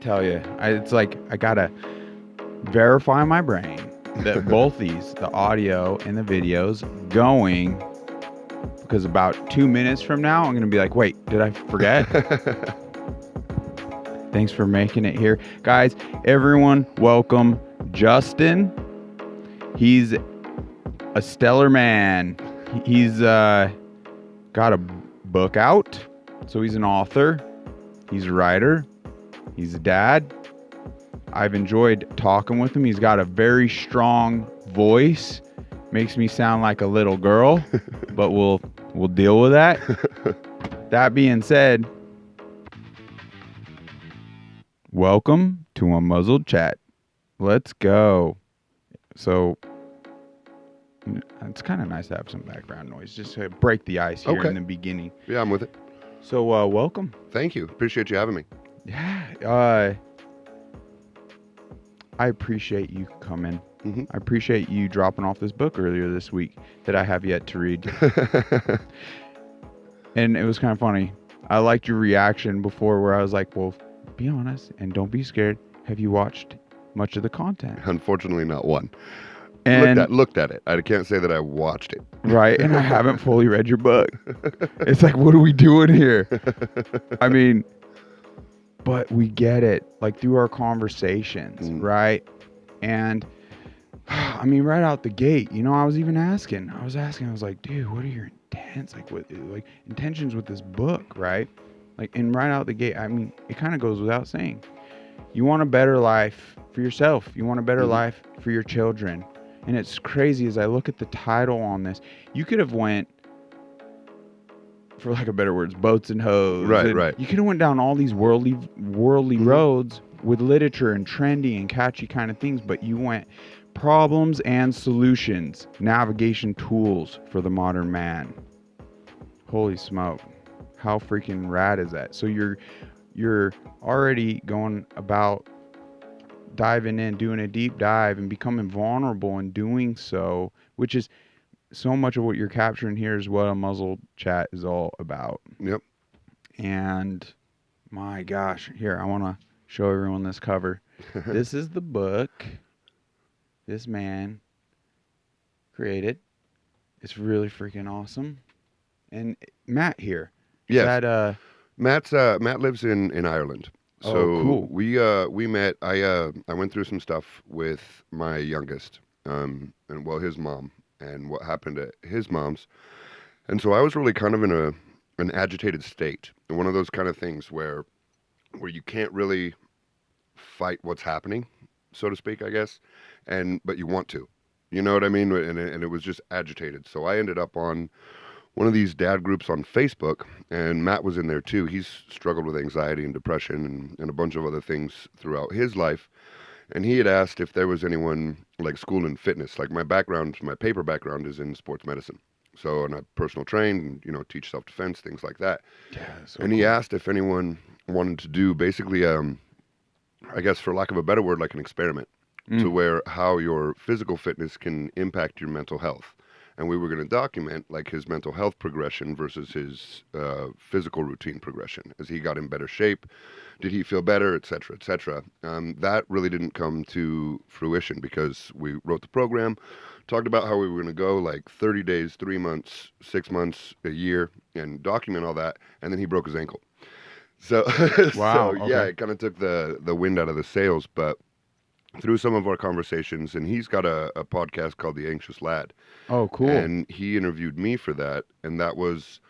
tell you, it's like I gotta verify my brain that both these, the audio and the videos, going, because about 2 minutes from now, I'm gonna be like, wait, did I forget? Thanks for making it here, guys. Everyone, welcome Justin. He's a stellar man. He's got a book out, so he's an author. He's a writer. He's a dad. I've enjoyed talking with him. He's got a very strong voice. Makes me sound like a little girl, but we'll deal with that. That being said, welcome to a muzzled chat. Let's go. So it's kind of nice to have some background noise just to break the ice here in the beginning. Yeah, I'm with it. So welcome. Thank you. Appreciate you having me. Yeah. I appreciate you coming. Mm-hmm. I appreciate you dropping off this book earlier this week that I have yet to read. And it was kind of funny. I liked your reaction before where I was like, well, be honest and don't be scared. Have you watched much of the content? Unfortunately, not one. And looked at it. I can't say that I watched it. Right. And I haven't fully read your book. It's like, what are we doing here? I mean, but we get it, like through our conversations, right? And I mean, right out the gate, I was asking, I was like, dude, what are your intents? Like intentions with this book, right? Like, and right out the gate, I mean, it kind of goes without saying. You want a better life for yourself. You want a better life for your children. And it's crazy as I look at the title on this, you could have went, for lack of better words, boats and hoes. Right. You could have went down all these worldly roads with literature and trendy and catchy kind of things, but you went problems and solutions, navigation tools for the modern man. Holy smoke. How freaking rad is that? So you're already going about diving in, doing a deep dive and becoming vulnerable in doing so, which is so much of what you're capturing here is what a muzzled chat is all about. Yep. And my gosh, here, I want to show everyone this cover. This is the book this man created. It's really freaking awesome. And Matt here. Yes. Matt lives in Ireland. So cool. We met. I went through some stuff with my youngest, his mom, and what happened to his mom's, and so I was really kind of in an agitated state, and one of those kind of things where you can't really fight what's happening, so to speak, I guess, but you want to, you know what I mean, and it was just agitated. So I ended up on one of these dad groups on Facebook, and Matt was in there too. He's struggled with anxiety and depression and a bunch of other things throughout his life. And he had asked if there was anyone like school in fitness. Like my paper background is in sports medicine. So, and I personal train, teach self-defense, things like that. Yeah, so and he asked if anyone wanted to do basically, I guess for lack of a better word, like an experiment to where how your physical fitness can impact your mental health. And we were going to document like his mental health progression versus his physical routine progression. As he got in better shape, did he feel better, et cetera, et cetera. That really didn't come to fruition because we wrote the program, talked about how we were going to go like 30 days, 3 months, 6 months, a year, and document all that. And then he broke his ankle. So, wow, yeah, it kind of took the wind out of the sails. But through some of our conversations, and he's got a podcast called The Anxious Lad. Oh, cool. And he interviewed me for that, and that was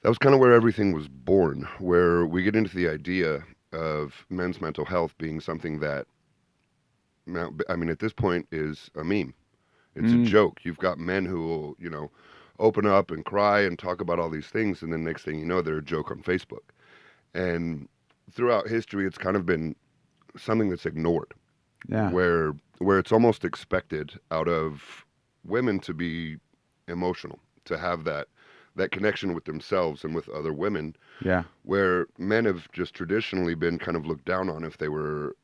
kind of where everything was born, where we get into the idea of men's mental health being something that, I mean, at this point is a meme. It's a joke. You've got men who will, open up and cry and talk about all these things, and then next thing you know, they're a joke on Facebook. And throughout history, it's kind of been something that's ignored. Yeah. Where it's almost expected out of women to be emotional, to have that connection with themselves and with other women. Yeah. Where men have just traditionally been kind of looked down on if they were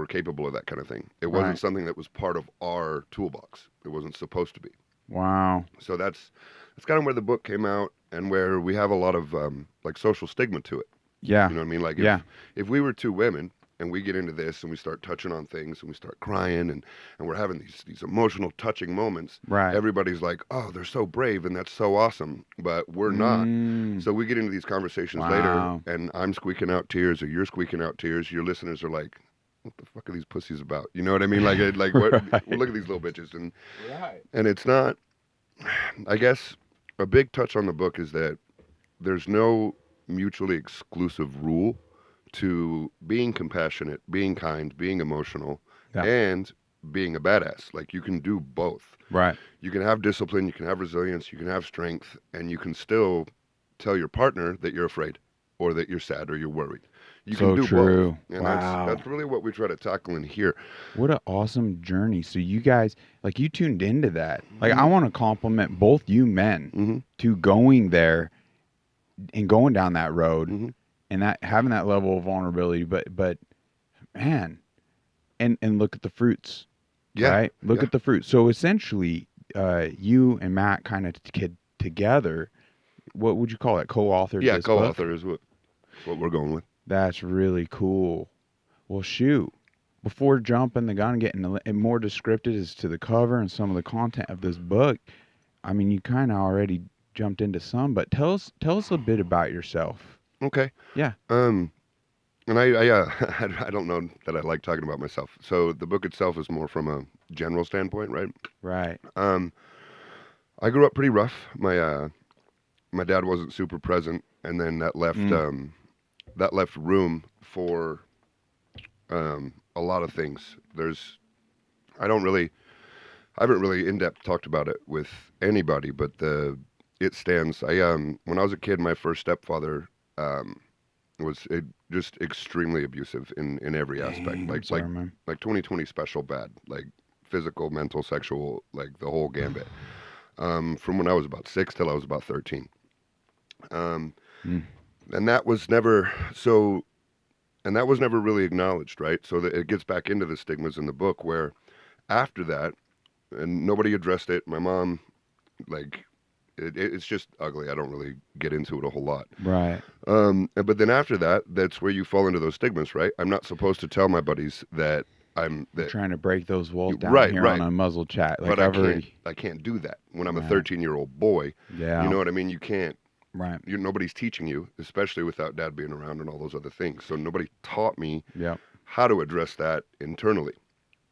capable of that kind of thing. It wasn't something that was part of our toolbox. It wasn't supposed to be. Wow. So that's kind of where the book came out, and where we have a lot of like social stigma to it. Yeah. You know what I mean? Like if we were two women and we get into this and we start touching on things and we start crying and we're having these emotional touching moments, Right. everybody's like, oh, they're so brave and that's so awesome, but we're not. So we get into these conversations later and I'm squeaking out tears or you're squeaking out tears. Your listeners are like, what the fuck are these pussies about? You know what I mean? Like what, Right. well, look at these little bitches. And Right. and it's not, I guess a big touch on the book is that there's no mutually exclusive rule to being compassionate, being kind, being emotional, Yeah. and being a badass. Like you can do both. Right. You can have discipline, you can have resilience, you can have strength, and you can still tell your partner that you're afraid or that you're sad or you're worried. You So can do true. both. And Wow. that's really what we try to tackle in here. What an awesome journey. So you guys, like, you tuned into that. Like, I want to compliment both you men to going there and going down that road and that having that level of vulnerability. But man, and look at the fruits. Yeah. Right? Look at the fruits. So essentially, you and Matt kind of together, what would you call it? Co-authored Yeah, this book? co-author is what we're going with. That's really cool. Well, shoot. Before jumping the gun and getting more descriptive as to the cover and some of the content of this book, I mean, you kind of already jumped into some, but tell us a bit about yourself. Okay. Yeah. And I don't know that I like talking about myself. So the book itself is more from a general standpoint, right? Right. I grew up pretty rough. My dad wasn't super present, and then that left room for a lot of things. I haven't really in depth talked about it with anybody, but it stands. When I was a kid, my first stepfather was just extremely abusive in every aspect, like 20/20 special bad, like physical, mental, sexual, like the whole gambit. From when I was about 6 till I was about 13. And that was never really acknowledged, right? So that it gets back into the stigmas in the book where after that, and nobody addressed it. My mom, like, it's just ugly. I don't really get into it a whole lot. Right. But then after that, that's where you fall into those stigmas, right? I'm not supposed to tell my buddies that I'm trying to break those walls down right, here right. on a muzzle chat. Like, but I can't do that when I'm a 13-year-old boy. Yeah. You know what I mean? You can't. Right. Nobody's teaching you, especially without dad being around and all those other things. So nobody taught me Yeah. how to address that internally.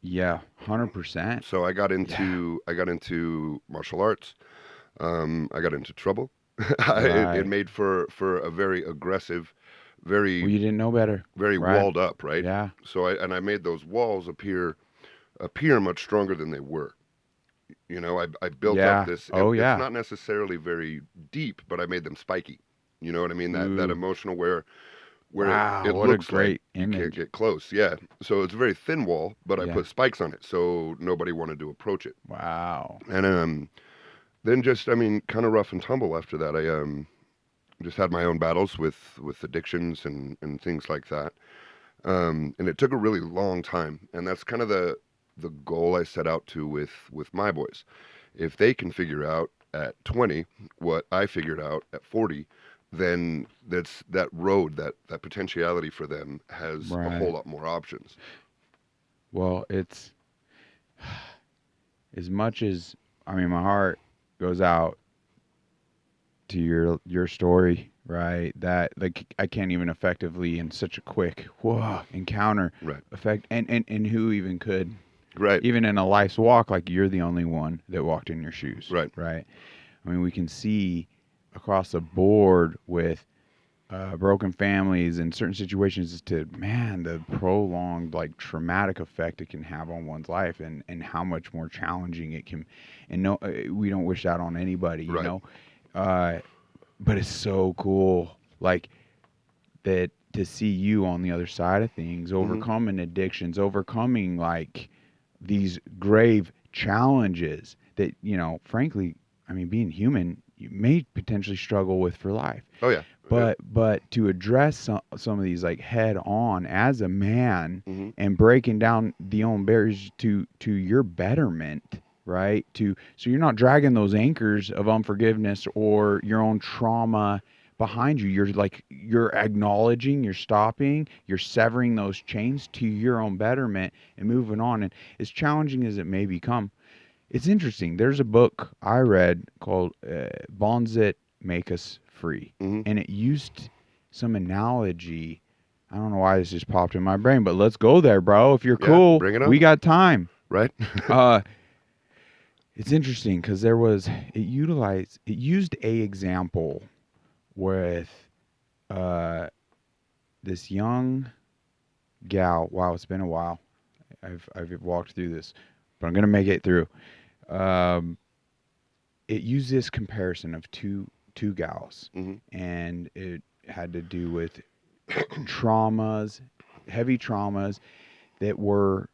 Yeah, 100%. So I got into martial arts. I got into trouble. It made for a very aggressive, very. Well, you didn't know better. Very walled up, right? Yeah. So I made those walls appear much stronger than they were. You know, I built up this. It's not necessarily very deep, but I made them spiky. You know what I mean? That emotional where it looks like image. You can't get close. Yeah. So it's a very thin wall, but I put spikes on it so nobody wanted to approach it. Wow. And then kind of rough and tumble after that. I just had my own battles with addictions and things like that. And it took a really long time. And that's kind of the goal I set out to with my boys. If they can figure out at 20 what I figured out at 40, then that's that road, that potentiality for them has a whole lot more options. Well, it's as much as, I mean, my heart goes out to your story, right? That, like, I can't even effectively in such a quick encounter affect and who even could, right? Even in a life's walk, like, you're the only one that walked in your shoes, right? I mean, we can see across the board with broken families and certain situations as to, man, the prolonged, like, traumatic effect it can have on one's life and how much more challenging it can. And no, we don't wish that on anybody, you know. But it's so cool, like, that to see you on the other side of things, overcoming addictions, overcoming, like, these grave challenges that, you know, frankly, I mean, being human, you may potentially struggle with for life. Oh yeah. But to address some of these, like, head on as a man and breaking down the own barriers to your betterment, right? So you're not dragging those anchors of unforgiveness or your own trauma behind you. You're acknowledging, you're stopping, you're severing those chains to your own betterment and moving on. And as challenging as it may become, it's interesting. There's a book I read called Bonds That Make Us Free. Mm-hmm. And it used some analogy. I don't know why this just popped in my brain, but let's go there, bro. If you're cool, bring it on. we got time. Right? It's interesting because it used a example with this young gal. Wow, it's been a while. I've walked through this, but I'm gonna make it through. It used this comparison of two gals, Mm-hmm. and it had to do with traumas, heavy traumas that were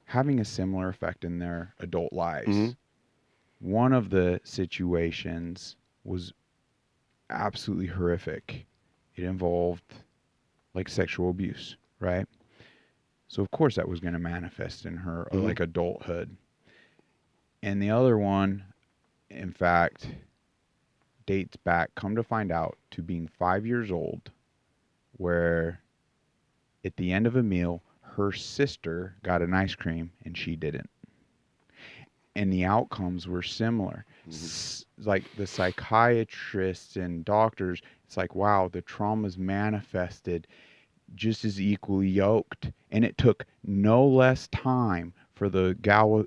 having a similar effect in their adult lives. Mm-hmm. One of the situations was absolutely horrific. It involved like sexual abuse, right? So of course that was going to manifest in her like adulthood. And the other one, in fact, dates back, come to find out, to being 5 years old, where at the end of a meal, her sister got an ice cream and she didn't. And the outcomes were similar. Like the psychiatrists and doctors, it's like, wow, the trauma's manifested just as equally yoked. And it took no less time for the gal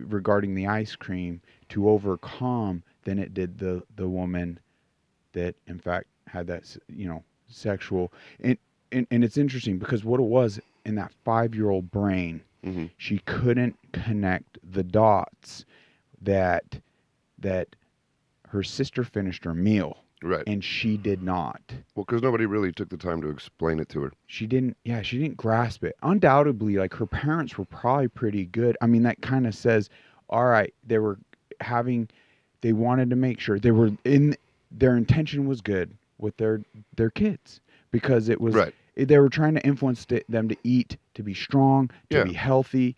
regarding the ice cream to overcome than it did the woman that, in fact, had that, sexual. And it's interesting because what it was in that 5-year-old brain, she couldn't connect the dots that her sister finished her meal, Right. and she did not. Well, because nobody really took the time to explain it to her. She didn't grasp it. Undoubtedly, like, her parents were probably pretty good. I mean, that kind of says, all right, they wanted to make sure their intention was good with their kids, because it was Right. they were trying to influence them to eat, to be strong, to be healthy.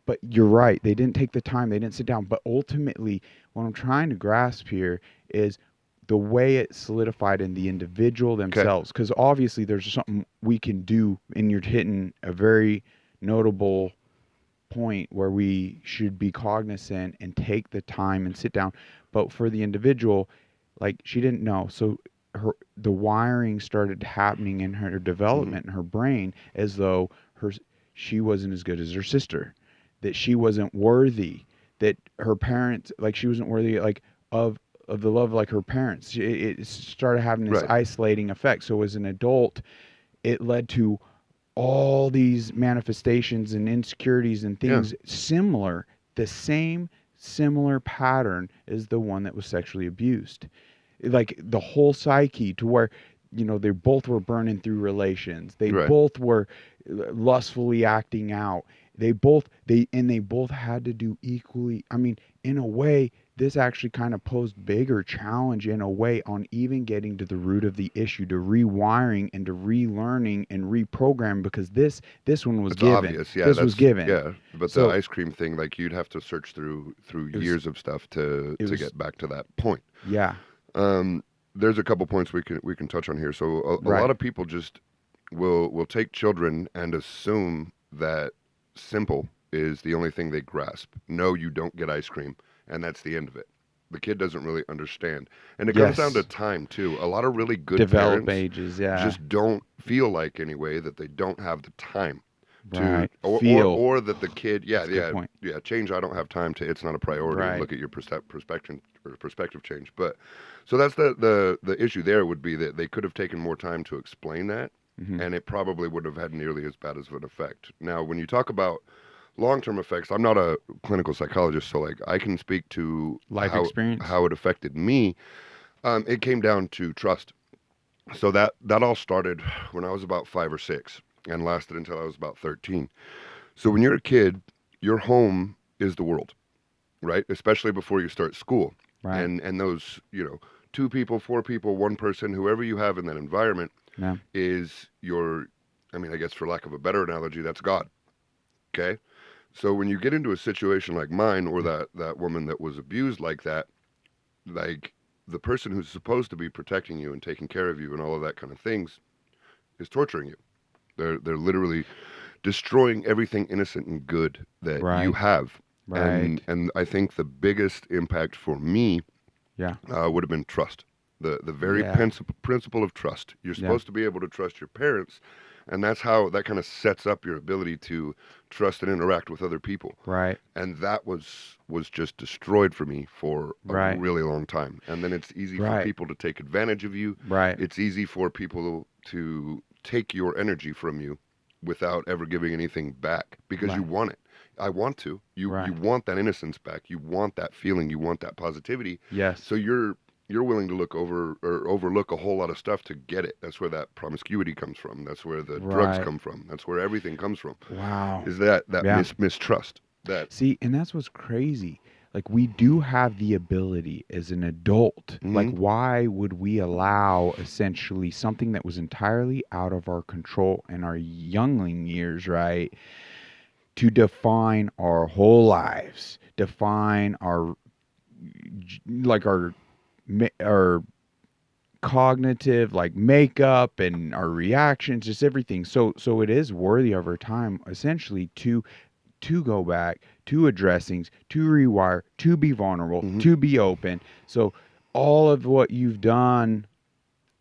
But you're right, they didn't take the time, they didn't sit down. But ultimately, what I'm trying to grasp here is the way it solidified in the individual themselves. Because obviously there's something we can do, and you're hitting a very notable point where we should be cognizant and take the time and sit down. But for the individual, like, she didn't know. So the wiring started happening in her development in her brain, as though she wasn't as good as her sister, that she wasn't worthy, that her parents, like, she wasn't worthy, like, of the love like her parents. It started having this isolating effect. So as an adult, it led to all these manifestations and insecurities and things similar, the same similar pattern as the one that was sexually abused. Like, the whole psyche, to where, they both were burning through relations. They both were lustfully acting out. They both had to do equally. I mean, in a way, this actually kind of posed bigger challenge in a way on even getting to the root of the issue, to rewiring and to relearning and reprogramming, because this one was given. Obvious. Yeah, this was given. Yeah, but so, the ice cream thing, like, you'd have to search through years of stuff to get back to that point. Yeah. There's a couple points we can touch on here. So a lot of people just will take children and assume that simple is the only thing they grasp. No, you don't get ice cream, and that's the end of it. The kid doesn't really understand. And it comes down to time, too. A lot of really good parents ages, just don't feel like, anyway, that they don't have the time to feel. Or that the kid, point. change, I don't have time to, it's not a priority. Right. Look at your perspective change. But so that's the issue there, would be that they could have taken more time to explain that, and it probably would have had nearly as bad as of an effect. Now, when you talk about long-term effects, I'm not a clinical psychologist, so, like, I can speak to life experience, how it affected me. It came down to trust. So that all started when I was about 5 or 6 and lasted until I was about 13. So when you're a kid, your home is the world, right? Especially before you start school. Right. And those, 2 people, 4 people, 1 person, whoever you have in that environment is your, I mean, I guess for lack of a better analogy, that's God. Okay? So when you get into a situation like mine, or that woman that was abused like that, like, the person who's supposed to be protecting you and taking care of you and all of that kind of things is torturing you. They're literally destroying everything innocent and good that you Right. have. Right. And I think the biggest impact for me Yeah. would have been trust. The very Yeah. principle of trust. You're Yeah. supposed to be able to trust your parents, and that's how that kind of sets up your ability to trust and interact with other people. Right. And that was just destroyed for me for a Right. really long time. And then it's easy for Right. people to take advantage of you. Right. It's easy for people to take your energy from you without ever giving anything back because you Right. want it. I want to. You Right. want that innocence back. You want that feeling. You want that positivity. Yes. So you're willing to look over or overlook a whole lot of stuff to get it. That's where that promiscuity comes from. That's where the drugs Right. come from. That's where everything comes from. Wow. Is that Yeah. mistrust? That See, and that's what's crazy. Like, we do have the ability as an adult. Like, why would we allow essentially something that was entirely out of our control in our youngling years, right? To define our whole lives, define our like our cognitive like makeup and our reactions, just everything. So it is worthy of our time essentially to go back, to address things, to rewire, to be vulnerable, to be open. So all of what you've done,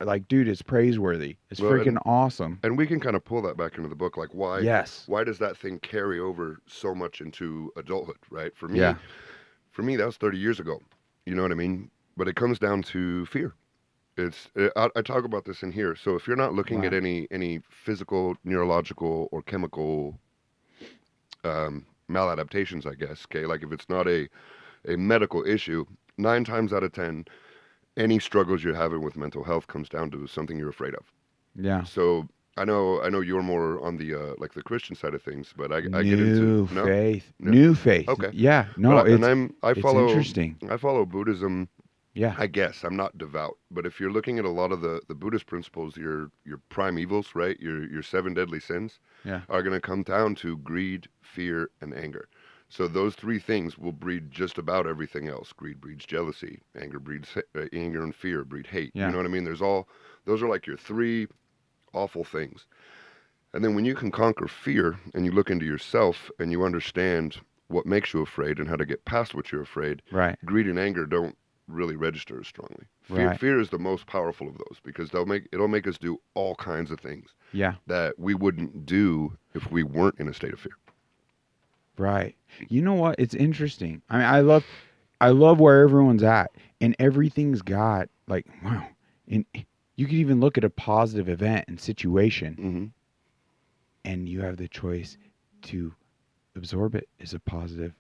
like, dude, it's praiseworthy. It's Well, freaking awesome. and we can kind of pull that back into the book, like Yes. why does that thing carry over so much into adulthood, right? Yeah. For me, that was 30 years ago. You know what I mean? But it comes down to fear. I talk about this in here. So if you're not looking Wow. at any physical, neurological, or chemical maladaptations, I guess, okay, like if it's not a medical issue, 9 times out of 10, any struggles you're having with mental health comes down to something you're afraid of. Yeah. So I know you're more on the like the Christian side of things, but I get New into no, faith. no, New faith. okay. Yeah. No, But it's I it's follow interesting. Buddhism. Yeah. I guess I'm not devout, but if you're looking at a lot of the Buddhist principles, your primevals, right? Your 7 deadly sins, Yeah. are going to come down to greed, fear, and anger. So those 3 things will breed just about everything else. Greed breeds jealousy, anger breeds anger, and fear breed hate. Yeah. You know what I mean? Those are like your 3 awful things. And then when you can conquer fear and you look into yourself and you understand what makes you afraid and how to get past what you're afraid, Right. greed and anger don't really register as strongly. Right. Fear is the most powerful of those because it'll make us do all kinds of things Yeah. that we wouldn't do if we weren't in a state of fear. Right. You know what? It's interesting. I mean, I love where everyone's at, and everything's got like, wow. And you could even look at a positive event and situation, Mm-hmm. and you have the choice to absorb it as a positive,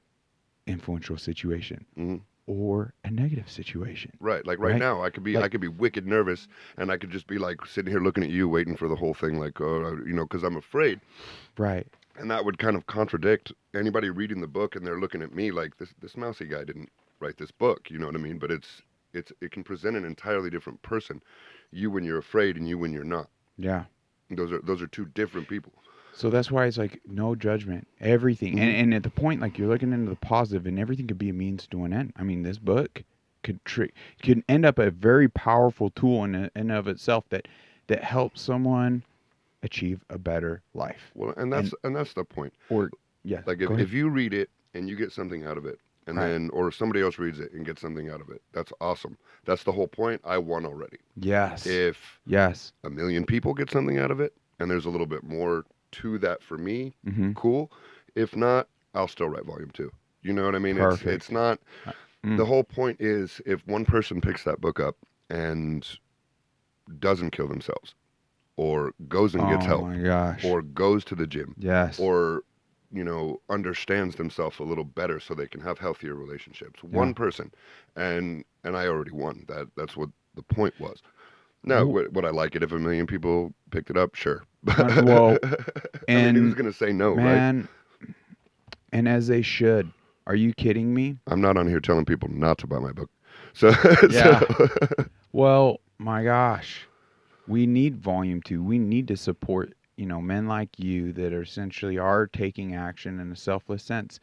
influential situation, Mm-hmm. or a negative situation. Right. Like right now, I could be wicked nervous, and I could just be like sitting here looking at you, waiting for the whole thing, like, because I'm afraid. Right. And that would kind of contradict anybody reading the book, and they're looking at me like this mousy guy didn't write this book. You know what I mean? But it can present an entirely different person, you when you're afraid and you when you're not. Yeah. Those are 2 different people. So that's why it's like no judgment, everything. Mhm. And at the point, like, you're looking into the positive, and everything could be a means to an end. I mean, this book could end up a very powerful tool in and of itself that helps someone achieve a better life. Well, and that's the point. Or yeah, Like go ahead. if you read it and you get something out of it, and Right. then or somebody else reads it and gets something out of it, that's awesome. That's the whole point. I won already. Yes. If Yes. 1,000,000 people get something out of it, and there's a little bit more to that for me, Mm-hmm. cool. If not, I'll still write volume 2. You know what I mean? Perfect. It's not. Mm. The whole point is if one person picks that book up and doesn't kill themselves, or goes and gets help, Oh my gosh. or goes to the gym, Yes. or understands themselves a little better so they can have healthier relationships. One person, and I already won. That's what the point was. Now, would I like it if 1,000,000 people picked it up? Sure. Well, I mean, and who's gonna say no, right? man, and as they should. Are you kidding me? I'm not on here telling people not to buy my book. So Yeah. Well, my gosh, we need volume 2. We need to support, men like you that are essentially taking action in a selfless sense.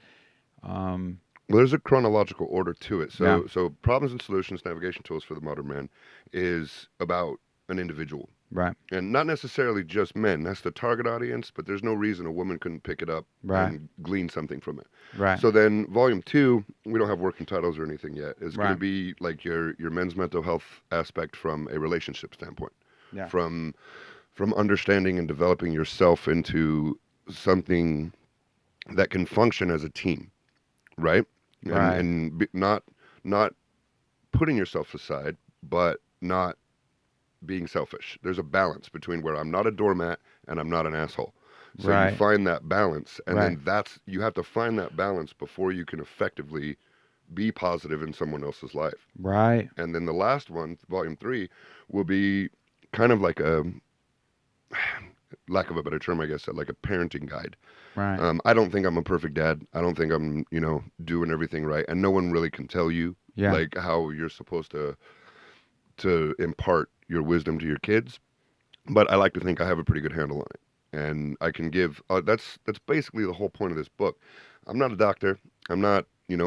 Well, there's a chronological order to it. Yeah. So problems and solutions, navigation tools for the modern man is about an individual. Right. And not necessarily just men. That's the target audience, but there's no reason a woman couldn't pick it up Right. and glean something from it. Right. So then volume 2, we don't have working titles or anything yet. It's going to Right. be like your men's mental health aspect from a relationship standpoint. Yeah. From understanding and developing yourself into something that can function as a team, right? Right. And not putting yourself aside, but not being selfish. There's a balance between where I'm not a doormat and I'm not an asshole. So Right. you find that balance, and Right. then you have to find that balance before you can effectively be positive in someone else's life. Right. And then the last one, volume 3, will be kind of like a, lack of a better term, I guess, like a parenting guide. Right. I don't think I'm a perfect dad. I don't think I'm, doing everything right, and no one really can tell you like how you're supposed to impart your wisdom to your kids. But I like to think I have a pretty good handle on it, and I can give. That's basically the whole point of this book. I'm not a doctor. I'm not,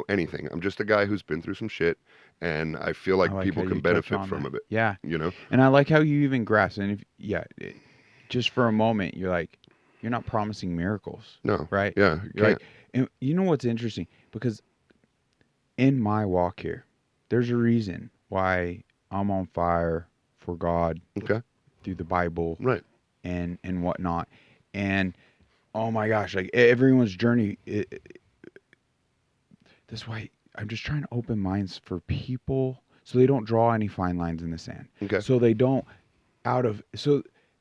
anything. I'm just a guy who's been through some shit, and I feel like people can benefit from it. Yeah. You know. And I like how you even grasp. And just for a moment, you're like, you're not promising miracles. No. Right. Yeah. You're like, and you know what's interesting? Because in my walk here, there's a reason why I'm on fire for God. Okay. Through the Bible. Right. And whatnot. And oh my gosh, like everyone's journey. That's why I'm just trying to open minds for people so they don't draw any fine lines in the sand. Okay. So they don't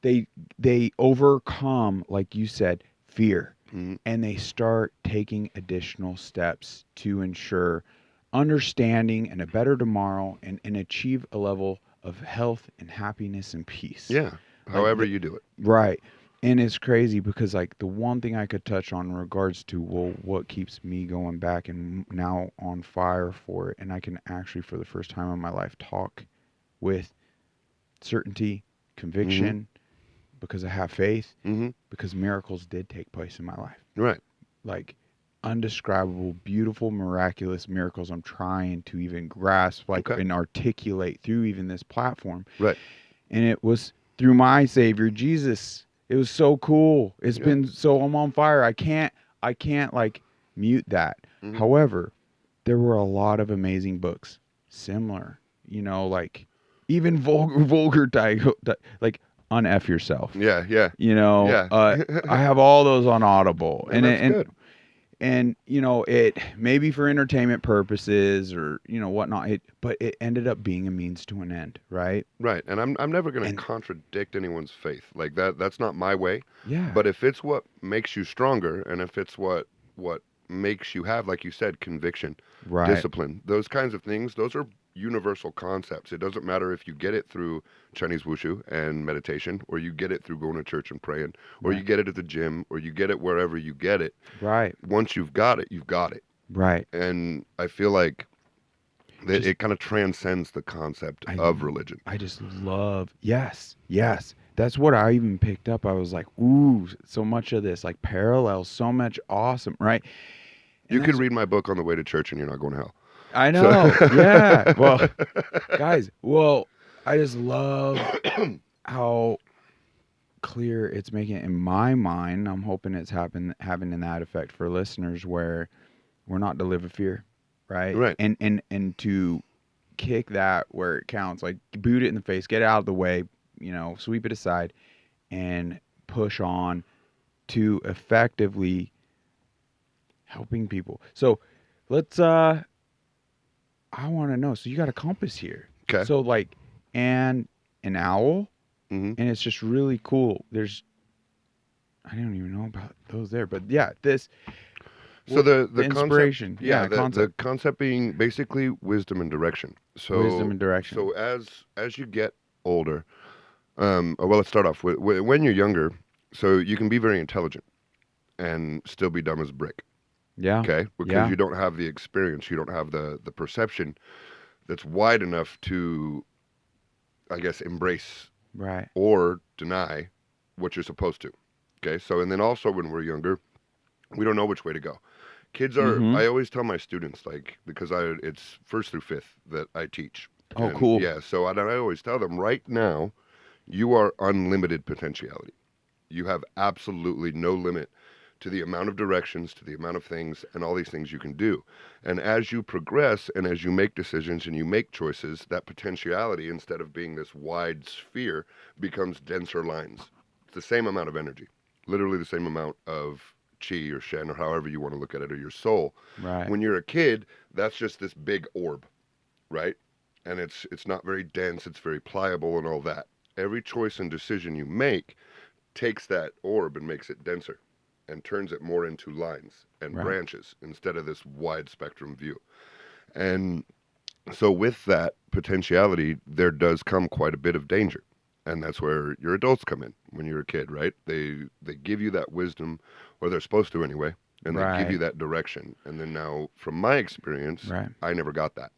they overcome, like you said, fear. Mm-hmm. And they start taking additional steps to ensure understanding and a better tomorrow and achieve a level of health and happiness and peace. Yeah. However you do it. Right. And it's crazy because like the one thing I could touch on in regards to, well, what keeps me going back and now on fire for it, and I can actually for the first time in my life talk with certainty, conviction, because I have faith, because miracles did take place in my life. Right. Like undescribable, beautiful, miraculous miracles I'm trying to even grasp, and articulate through even this platform. Right. And it was through my Savior, Jesus. It was so cool. It's been so, I'm on fire. I can't like mute that. However, there were a lot of amazing books, similar, like even vulgar like Un-F Yourself. Yeah. I have all those on Audible. And that's good. And it maybe for entertainment purposes or whatnot. But it ended up being a means to an end, right? Right. And I'm never going to contradict anyone's faith. Like that's not my way. Yeah. But if it's what makes you stronger, and if it's what makes you have, like you said, conviction, discipline, those kinds of things, those are universal concepts. It doesn't matter if you get it through Chinese wushu and meditation, or you get it through going to church and praying, or you get it at the gym, or you get it wherever you get it. Right. Once you've got it, you've got it. Right. And I feel like that it kind of transcends the concept of religion. I just love, yes. That's what I even picked up. I was like, ooh, so much of this, like parallels, so much awesome, right? And you could read my book on the way to church and you're not going to hell. I know. Yeah. Well, guys, I just love how clear it's making it in my mind. I'm hoping it's having in that effect for listeners where we're not to live with fear, right? Right. And to kick that where it counts, like boot it in the face, get it out of the way, sweep it aside and push on to effectively helping people. So let's I want to know. So you got a compass here. Okay. So like, and an owl, and it's just really cool. I don't even know about those there, but yeah, this. So the inspiration, concept, the concept being basically wisdom and direction. So wisdom and direction. So as you get older, let's start off with when you're younger. So you can be very intelligent and still be dumb as a brick. Yeah. Okay. Because you don't have the experience, you don't have the perception that's wide enough to, I guess, embrace or deny what you're supposed to. Okay. So and then also when we're younger, we don't know which way to go. Kids are, Mm-hmm. I always tell my students, like, because it's first through fifth that I teach. Oh, And cool. yeah, so I always tell them right now, you are unlimited potentiality. You have absolutely no limit to the amount of directions, to the amount of things, and all these things you can do. And as you progress and as you make decisions and you make choices, that potentiality, instead of being this wide sphere, becomes denser lines. It's the same amount of energy, literally the same amount of chi or shen or however you want to look at it, or your soul. Right. When you're a kid, that's just this big orb, right? And it's not very dense, it's very pliable and all that. Every choice and decision you make takes that orb and makes it denser and turns it more into lines and Right. branches instead of this wide spectrum view. And so with that potentiality, there does come quite a bit of danger. And that's where your adults come in when you're a kid, right? They give you that wisdom, or they're supposed to anyway, and they give you Right. that direction. And then now, from my experience, Right. I never got that.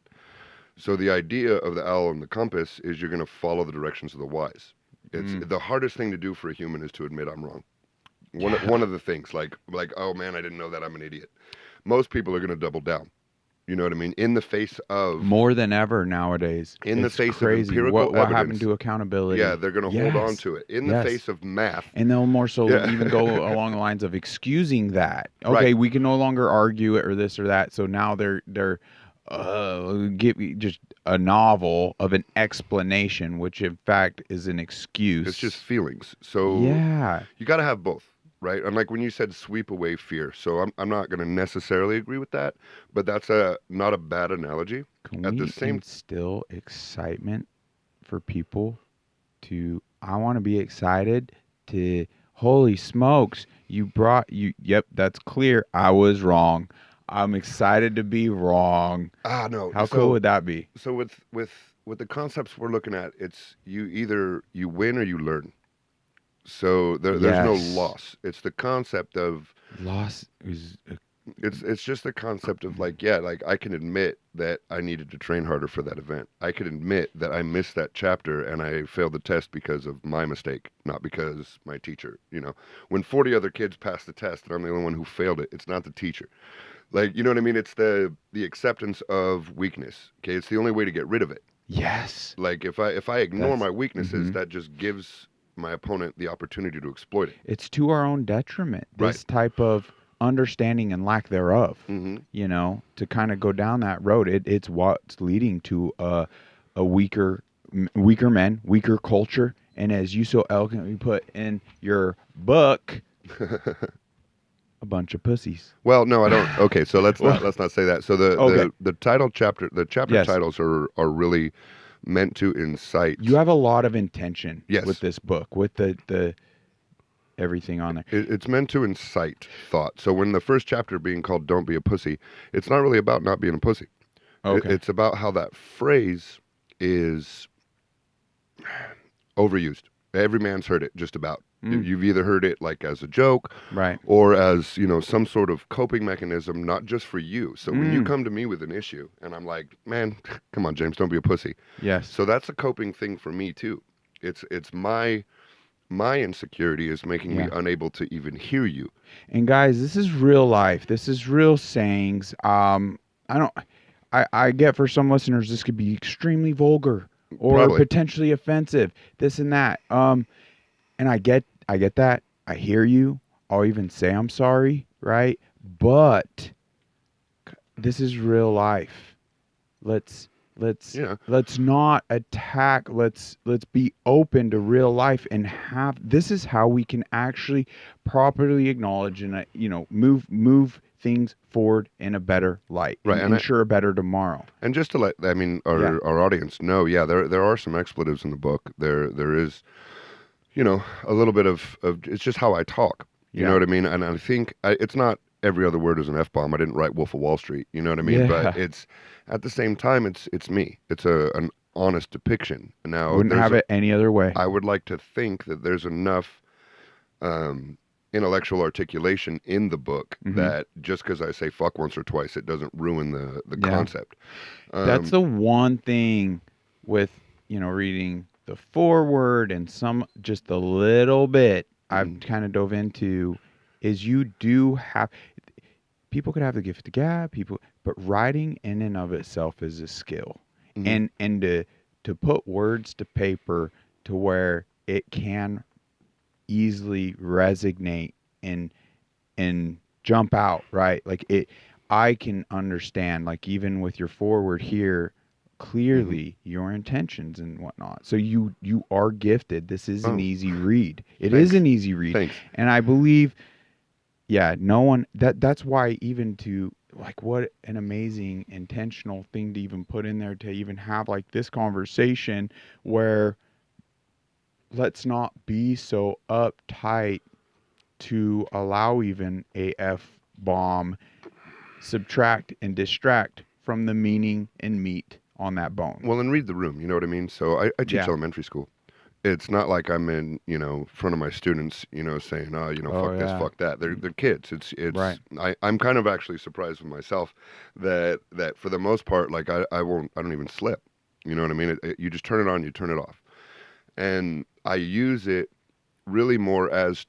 So the idea of the owl and the compass is you're going to follow the directions of the wise. It's the hardest thing to do for a human is to admit I'm wrong. One of the things, like oh man, I didn't know that, I'm an idiot. Most people are going to double down. You know what I mean? In the face of More than ever nowadays. in the It's face of crazy. empirical What happened evidence. to accountability? Yeah, they're going to hold on Yes. to it. In the Yes. face of math. And they'll more so Yeah. even go along the lines of excusing that. Okay, Right. we can no longer argue it or this or that. So now they're give me just a novel of an explanation, which in fact is an excuse. It's just feelings. So yeah. you got to have both, right? And like when you said sweep away fear. So I'm not going to necessarily agree with that, but that's not a bad analogy. Can At we the same instill excitement for people to? I want to be excited to. Holy smokes! Yep, that's clear. I was wrong. I'm excited to be wrong. no. How So cool would that be? so with the concepts we're looking at, it's either you win or you learn. So there's no Yes. loss. It's the concept of Loss is it's just the concept of like, yeah, like I can admit that I needed to train harder for that event. I can admit that I missed that chapter and I failed the test because of my mistake, not because my teacher, when 40 other kids pass the test and I'm the only one who failed it, it's not the teacher. Like, you know what I mean? It's the acceptance of weakness. Okay, it's the only way to get rid of it. yes. Like if I ignore That's- my weaknesses, mhm. that just gives my opponent the opportunity to exploit it. It's to our own detriment. Right. This type of understanding and lack thereof. Mm-hmm. To kind of go down that road. It's what's leading to a weaker men, weaker culture, and as you so eloquently put in your book, a bunch of pussies. Well, no, I don't. Okay, so let's not say that. So Okay. the chapter Yes. titles are really meant to incite. You have a lot of intention Yes. with this book, with the everything on there. It's meant to incite thought. So when the first chapter being called "Don't Be a Pussy," it's not really about not being a pussy. Okay. It's about how that phrase is overused. Every man's heard it, just about. You've either heard it like as a joke, Right. or as some sort of coping mechanism, not just for you. So when you come to me with an issue, and I'm like, man, come on, James, don't be a pussy. Yes. So that's a coping thing for me too. It's my insecurity is making me unable to even hear you. And guys, this is real life. This is real sayings. I get for some listeners this could be extremely vulgar or Probably. potentially offensive. This and that. And I get that. I hear you. I'll even say I'm sorry, right? But this is real life. Let's not attack. Let's be open to real life and this is how we can actually properly acknowledge and move things forward in a better light, Right, and ensure a better tomorrow. And just to let our audience know, there are some expletives in the book. There is a little bit of it's just how I talk. You know what I mean? And I think it's not every other word is an F-bomb. I didn't write Wolf of Wall Street. You know what I mean? Yeah. But it's at the same time, it's me. It's an honest depiction. Now, Wouldn't have it any other way. I would like to think that there's enough intellectual articulation in the book that just because I say fuck once or twice, it doesn't ruin the concept. That's the one thing with reading the foreword and just a little bit I've kind of dove into is you do have people could have the gift of gab, but writing in and of itself is a skill. Mhm. And to put words to paper to where it can easily resonate and jump out, right? Like it, I can understand, like even with your forward here, Mhm. clearly your intentions and whatnot. So you are gifted. This is an Oh, easy read. It is thanks. an easy read, Thanks. and I believe, yeah, no one that's why even to like what an amazing intentional thing to even put in there to even have like this conversation where let's not be so uptight to allow even a F bomb subtract and distract from the meaning and meat on that bone. Well, and read the room, you know what I mean? So I teach Yeah. elementary school. It's not like I'm in, front of my students, saying, oh, Oh fuck this, yeah. fuck that. They're kids. Right. I'm kind of actually surprised with myself that for the most part, like I don't even slip. You know what I mean? You just turn it on, you turn it off. And I use it really more as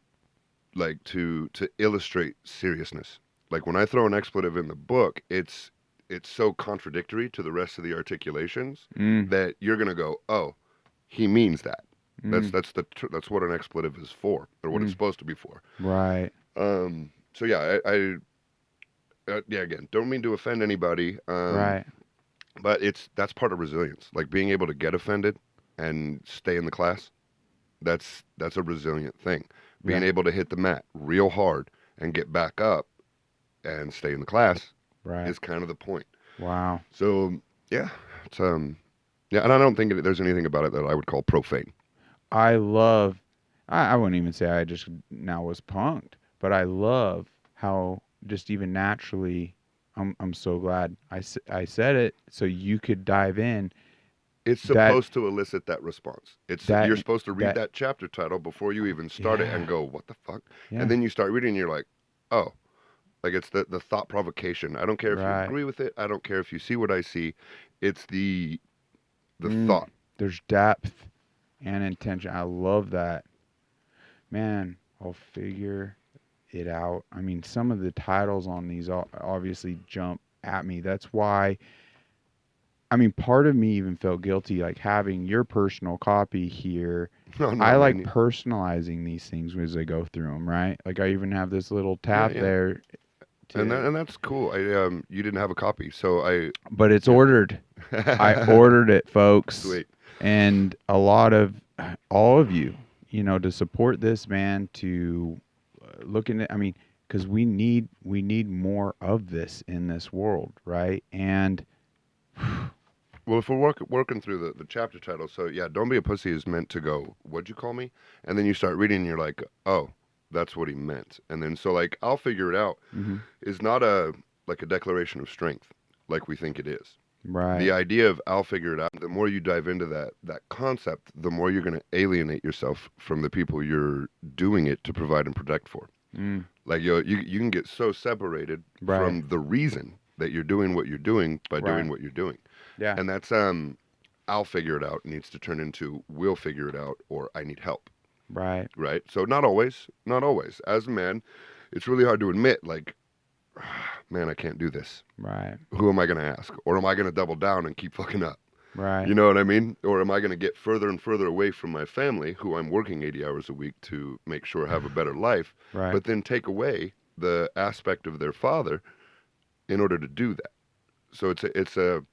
like to illustrate seriousness. Like when I throw an expletive in the book, it's so contradictory to the rest of the articulations Mm, that you're gonna go, oh, he means that. mm, That's what an expletive is for, or what it's mm. supposed to be for. Right. So yeah, yeah, again, don't mean to offend anybody, Right. but that's part of resilience. Like being able to get offended and stay in the class. That's a resilient thing. Being Yeah. able to hit the mat real hard and get back up and stay in the class Right. is kind of the point. Wow. So yeah, it's yeah, and I don't think there's anything about it that I would call profane. I love I wouldn't even say I just now was punked, but I love how just even naturally I'm so glad I said it so you could dive in It's that supposed to elicit that response. that You're supposed to read that that chapter title before you even start it yeah. and go, "What the fuck?" And Yeah. then you start reading and you're like, "Oh, like it's the thought provocation. I don't care if you Right. agree with it. I don't care if you see what I see. It's the Mm. thought." There's depth and intention. I love that. Man, I'll figure it out. I mean, some of the titles on these obviously jump at me. That's why, I mean, part of me even felt guilty, like having your personal copy here. No, I no, like man. personalizing these things as I go through them, right? Like I even have this little Yeah, tab yeah. there to, And that's cool. You didn't have a copy, so but it's you ordered. I know. ordered it, folks, Sweet. and a lot of all of you, to support this man, to look into. I mean, because we need more of this in this world, right? And Well, if we're working through the chapter title, so yeah, "Don't Be a Pussy" is meant to go, "What'd you call me?" And then you start reading, and you're like, "Oh, that's what he meant." And then so like, "I'll figure it out" mhm, is not a declaration of strength like we think it is. The right, idea of "I'll figure it out," the more you dive into that concept, the more you're going to alienate yourself from the people you're doing it to provide and protect for. mm, Like you can get so separated right, from the reason that you're doing what you're doing by doing right, what you're doing. yeah, And that's "I'll figure it out" needs to turn into "we'll figure it out" or "I need help." right, Right? So not always, not always. As a man, it's really hard to admit like, man, I can't do this. right, Who am I going to ask? Or am I going to double down and keep fucking up? right, You know what I mean? Or am I going to get further and further away from my family, who I'm working 80 hours a week to make sure have a better life, right, but then take away the aspect of their father in order to do that? So it's a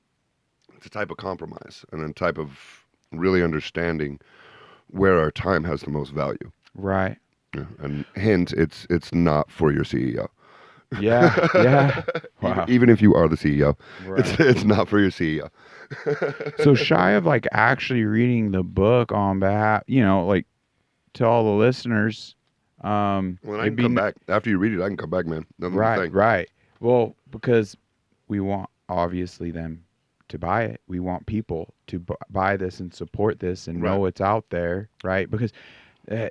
type of compromise and a type of really understanding where our time has the most value. right, Yeah. And hint, it's not for your CEO. yeah, yeah, even wow, even if you are the CEO, right. it's not for your CEO. So shy of like actually reading the book on behalf, like to all the listeners, Well, I it'd can be come back after you read it. I can come back, man. Nothing but a right, thing. right. Well, because we want obviously them to buy it. We want people to buy this and support this and Right. know it's out there, right? Because uh,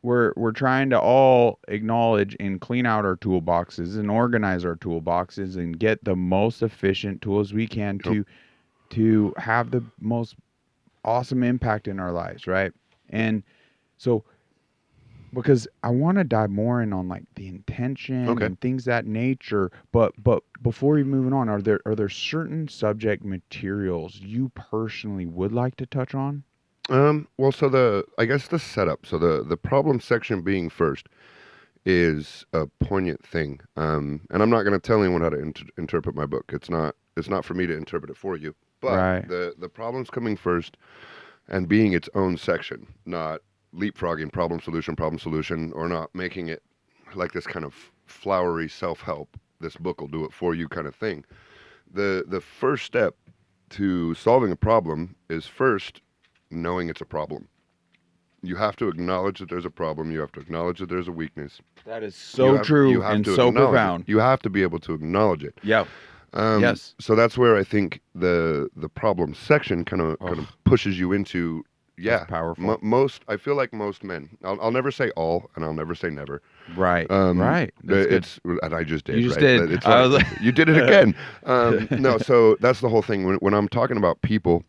we're trying to all acknowledge and clean out our toolboxes and organize our toolboxes and get the most efficient tools we can Yep. to have the most awesome impact in our lives, right? And so because I want to dive more in on like the intention Okay. and things that nature. But before you moving on, are there certain subject materials you personally would like to touch on? Well, so I guess the setup, so the problem section being first is a poignant thing. And I'm not going to tell anyone how to interpret my book. It's not for me to interpret it for you. But Right. the problems coming first and being its own section, not leapfrogging problem solution, or not making it like this kind of flowery self-help. This book will do it for you kind of thing. The first step to solving a problem is first knowing it's a problem. You have to acknowledge that there's a problem. You have to acknowledge that there's a weakness. That is so You true have and to so acknowledge profound. it. You have to be able to acknowledge it. Yeah. Yes. So that's where I think the problem section kind of pushes you into. Yeah, That's powerful. I feel like most men. I'll never say all, and I'll never say never. Right. Right. That's good. And I just did. You just right? did. But it's I was like, you did it again. No, so that's the whole thing. When I'm talking about people,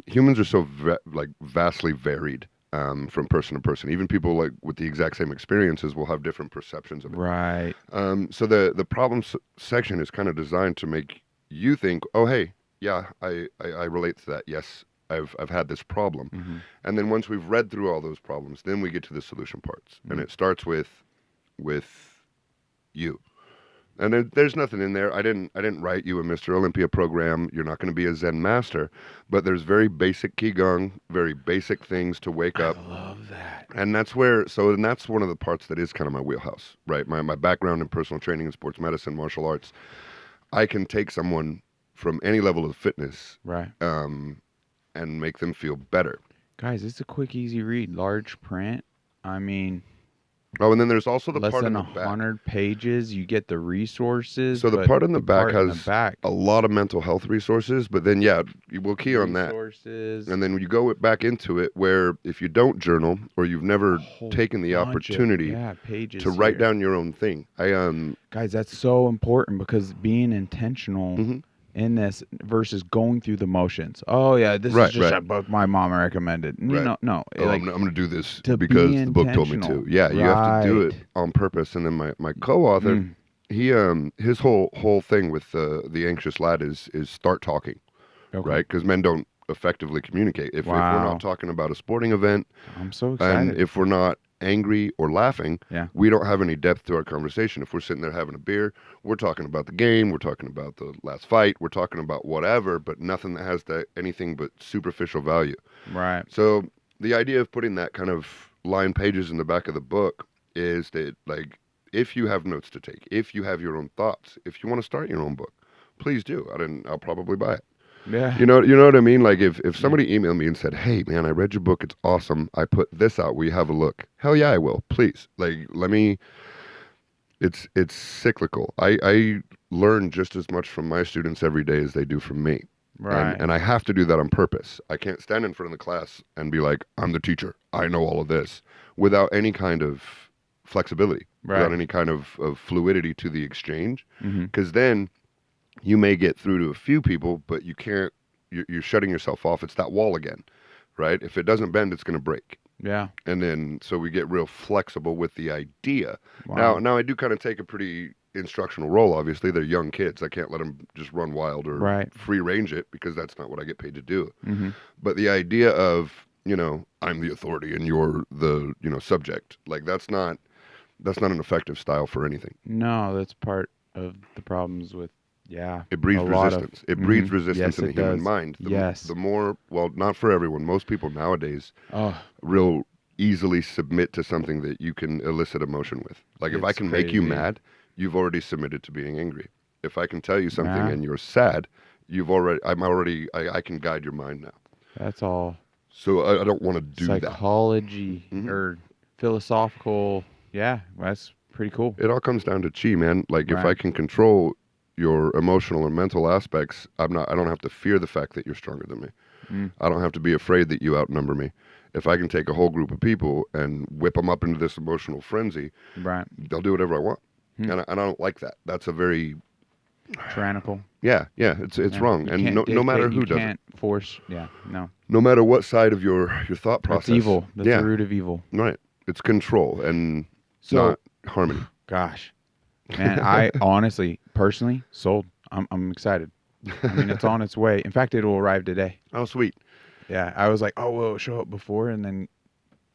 humans are so vastly varied. From person to person, even people like with the exact same experiences will have different perceptions of it. Right. So the problem section is kind of designed to make you think, oh hey, yeah, I relate to that. Yes, I've had this problem. Mm-hmm. And then once we've read through all those problems, then we get to the solution parts, and it starts with you. And there's nothing in there. I didn't write you a Mr. Olympia program. You're not going to be a Zen master, but there's very basic qigong, very basic things to wake up. I love that. And that's one of the parts that is kind of my wheelhouse, right? My background in personal training and sports medicine, martial arts. I can take someone from any level of fitness, Right. and make them feel better. Guys, it's a quick, easy read. Large print. I mean, Oh, and then there's also the less part in than the back. 100 pages. You get the resources. So the but part in the back part in has the back, a lot of mental health resources, but then we'll key on that. resources. And then when you go back into it, where if you don't journal or you've never taken the opportunity pages to write here. down your own thing, Guys, that's so important because being intentional in this versus going through the motions. Oh yeah, this is just a book my mom recommended. No. Oh, Like, I'm going to do this to because be the book told me to. intentional. Yeah, you have to do it Right. on purpose. And then my co-author, he his whole thing with the anxious lad is start talking, Okay. right? Because men don't effectively communicate. If we're not talking about a sporting event, I'm so excited. and if we're not angry or laughing, we don't have any depth to our conversation. If we're sitting there having a beer, we're talking about the game, we're talking about the last fight, we're talking about whatever, but nothing that has anything but superficial value. Right. So the idea of putting that kind of line pages in the back of the book is that, like, if you have notes to take, if you have your own thoughts, if you want to start your own book, please do. I'll probably buy it. Yeah. You know what I mean? Like if somebody emailed me and said, "Hey man, I read your book, it's awesome. I put this out. Will you have a look?" Hell yeah, I will. Please. Like let me. It's cyclical. I learn just as much from my students every day as they do from me. Right. And I have to do that on purpose. I can't stand in front of the class and be like, "I'm the teacher. I know all of this," without any kind of flexibility, without any kind of fluidity to the exchange. Because then you may get through to a few people, but you can't, you're shutting yourself off. It's that wall again, right? If it doesn't bend, it's going to break. Yeah. And then, so we get real flexible with the idea. Wow. Now I do kind of take a pretty instructional role, obviously. They're young kids. I can't let them just run wild or free range it because that's not what I get paid to do. But the idea of, I'm the authority and you're the, subject, like that's not an effective style for anything. No, that's part of the problems with it breeds resistance. It breeds resistance in the human does. mind. The more, well, not for everyone. Most people nowadays real easily submit to something that you can elicit emotion with. Like if I can make you mad, you've already submitted to being angry. If I can tell you something and you're sad, I can guide your mind now. That's all. So I don't want to do psychology or philosophical. Yeah, that's pretty cool. It all comes down to chi, man. Like if I can control your emotional and mental aspects, I don't have to fear the fact that you're stronger than me. I don't have to be afraid that you outnumber me. If I can take a whole group of people and whip them up into this emotional frenzy, they'll do whatever I want. And I don't like that. That's a very tyrannical. Yeah, it's wrong. And no matter who does it. You can't force, no. No matter what side of your thought process. That's evil. That's the root of evil. Right. It's control and So, not harmony. gosh, man, I honestly, personally, sold. I'm excited. I mean, it's on its way. In fact, it will arrive today. Oh, sweet. Yeah, I was like, oh, will it show up before? And then,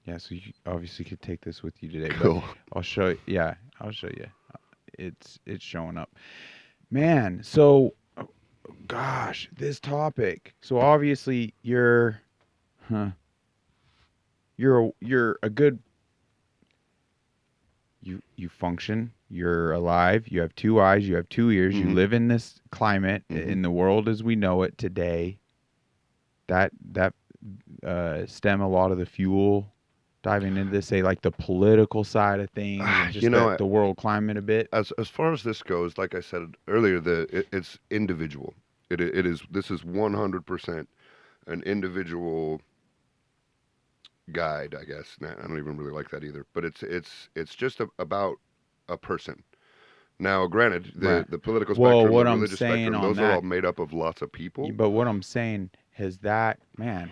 yeah, so you obviously could take this with you today. But Cool. I'll show you. Yeah, I'll show you. It's showing up. Man, so, gosh, this topic. So obviously huh, you're a good, you function, you're alive, you have two eyes, you have two ears, you live in this climate, in the world as we know it today. That stem a lot of the fuel, diving into this, say, like the political side of things, and just the world climate a bit. As far as this goes, like I said earlier, it's individual. This is 100% an individual guide, I guess. Nah, I don't even really like that either. But it's just about a person. Now, granted, the political spectrum, the religious spectrum, those are all made up of lots of people. But what I'm saying is that, man,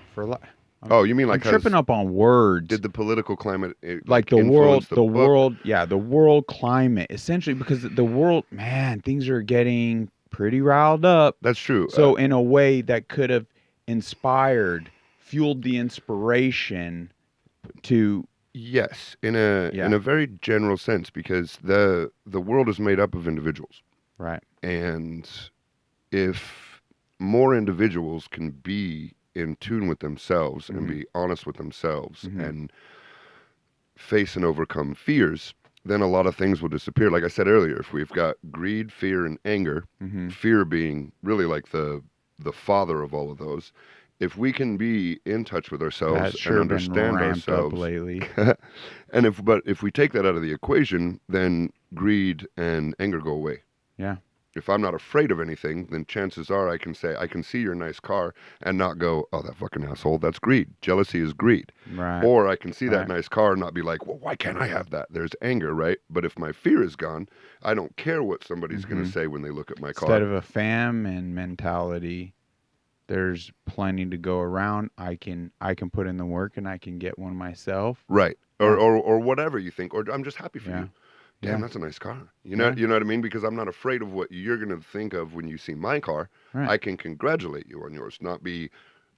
oh, you mean like I'm tripping up on words? Did the political climate like the world climate, essentially, because the world, man, things are getting pretty riled up. That's true. So in a way that could have fueled the inspiration to. Yes, in a very general sense, because the world is made up of individuals. Right. And if more individuals can be in tune with themselves and be honest with themselves and face and overcome fears, then a lot of things will disappear. Like I said earlier, if we've got greed, fear, and anger, fear being really like the father of all of those, if we can be in touch with ourselves and understand ourselves lately. and if we take that out of the equation, then greed and anger go away. Yeah. If I'm not afraid of anything, then chances are I can say, I can see your nice car and not go, oh, that fucking asshole, that's greed. Jealousy is greed. Right. Or I can see that nice car and not be like, well, why can't I have that? There's anger, right? But if my fear is gone, I don't care what somebody's going to say when they look at my car. Instead of a famine mentality, there's plenty to go around. I can put in the work and I can get one myself. Right. Or whatever you think. Or I'm just happy for you. Damn, that's a nice car. You know what I mean? Because I'm not afraid of what you're going to think of when you see my car. Right. I can congratulate you on yours, not be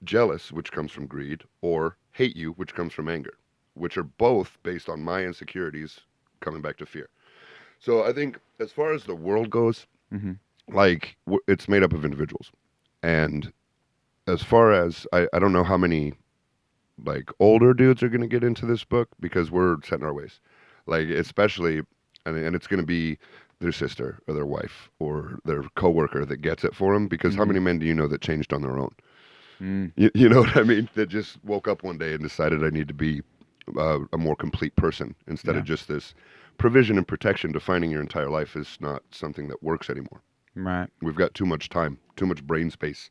jealous, which comes from greed, or hate you, which comes from anger, which are both based on my insecurities coming back to fear. So I think as far as the world goes, like it's made up of individuals. And as far as, I don't know how many like older dudes are going to get into this book because we're set in our ways. Like especially... And it's going to be their sister or their wife or their coworker that gets it for them. Because how many men do you know that changed on their own? You know what I mean? That just woke up one day and decided I need to be a more complete person instead of just this provision and protection. Defining your entire life is not something that works anymore. Right. We've got too much time, too much brain space.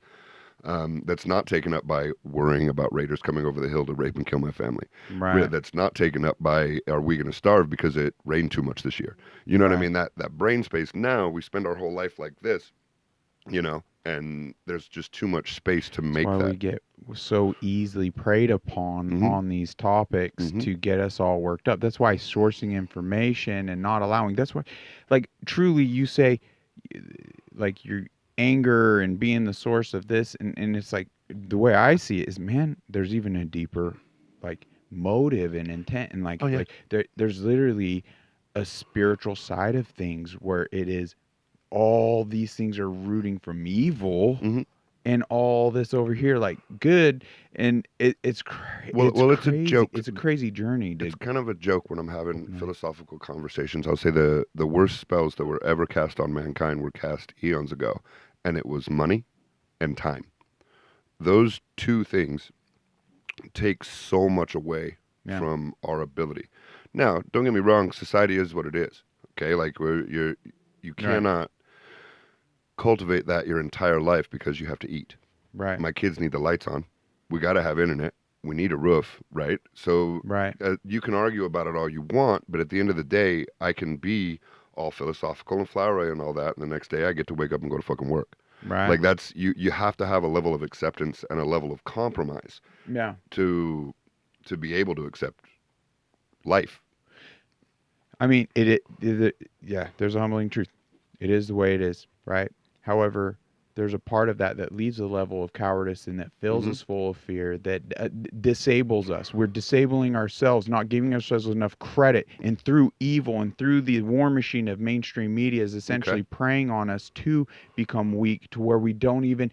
That's not taken up by worrying about raiders coming over the hill to rape and kill my family. Right. That's not taken up by, are we going to starve because it rained too much this year? You know what I mean? That brain space. Now we spend our whole life like this, you know, and there's just too much space to make that. We get so easily preyed upon on these topics to get us all worked up. That's why sourcing information and not allowing, that's why, like, truly you say, like, your anger and being the source of this, and it's like, the way I see it is, man, there's even a deeper, like, motive and intent, and like, like there's literally a spiritual side of things where it is all these things are rooting from evil, and all this over here like good, and it's crazy. Well, it's a joke. It's a crazy journey. It's kind of a joke when I'm having philosophical conversations. I'll say the worst spells that were ever cast on mankind were cast eons ago, and it was money and time. Those two things take so much away from our ability. Now, don't get me wrong, society is what it is. Okay, like you cannot cultivate that your entire life because you have to eat. Right. My kids need the lights on. We got to have internet. We need a roof, right? So you can argue about it all you want, but at the end of the day, I can be all philosophical and flowery and all that, and the next day I get to wake up and go to fucking work. Right. Like that's you have to have a level of acceptance and a level of compromise. Yeah. To be able to accept life. I mean, yeah, there's a humbling truth. It is the way it is, right? However, there's a part of that leaves a level of cowardice and that fills us full of fear, that disables us. We're disabling ourselves, not giving ourselves enough credit, and through evil and through the war machine of mainstream media is essentially preying on us to become weak, to where we don't even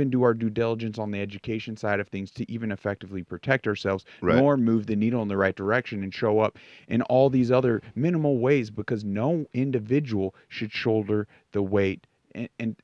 do our due diligence on the education side of things to even effectively protect ourselves, nor move the needle in the right direction and show up in all these other minimal ways, because no individual should shoulder the weight and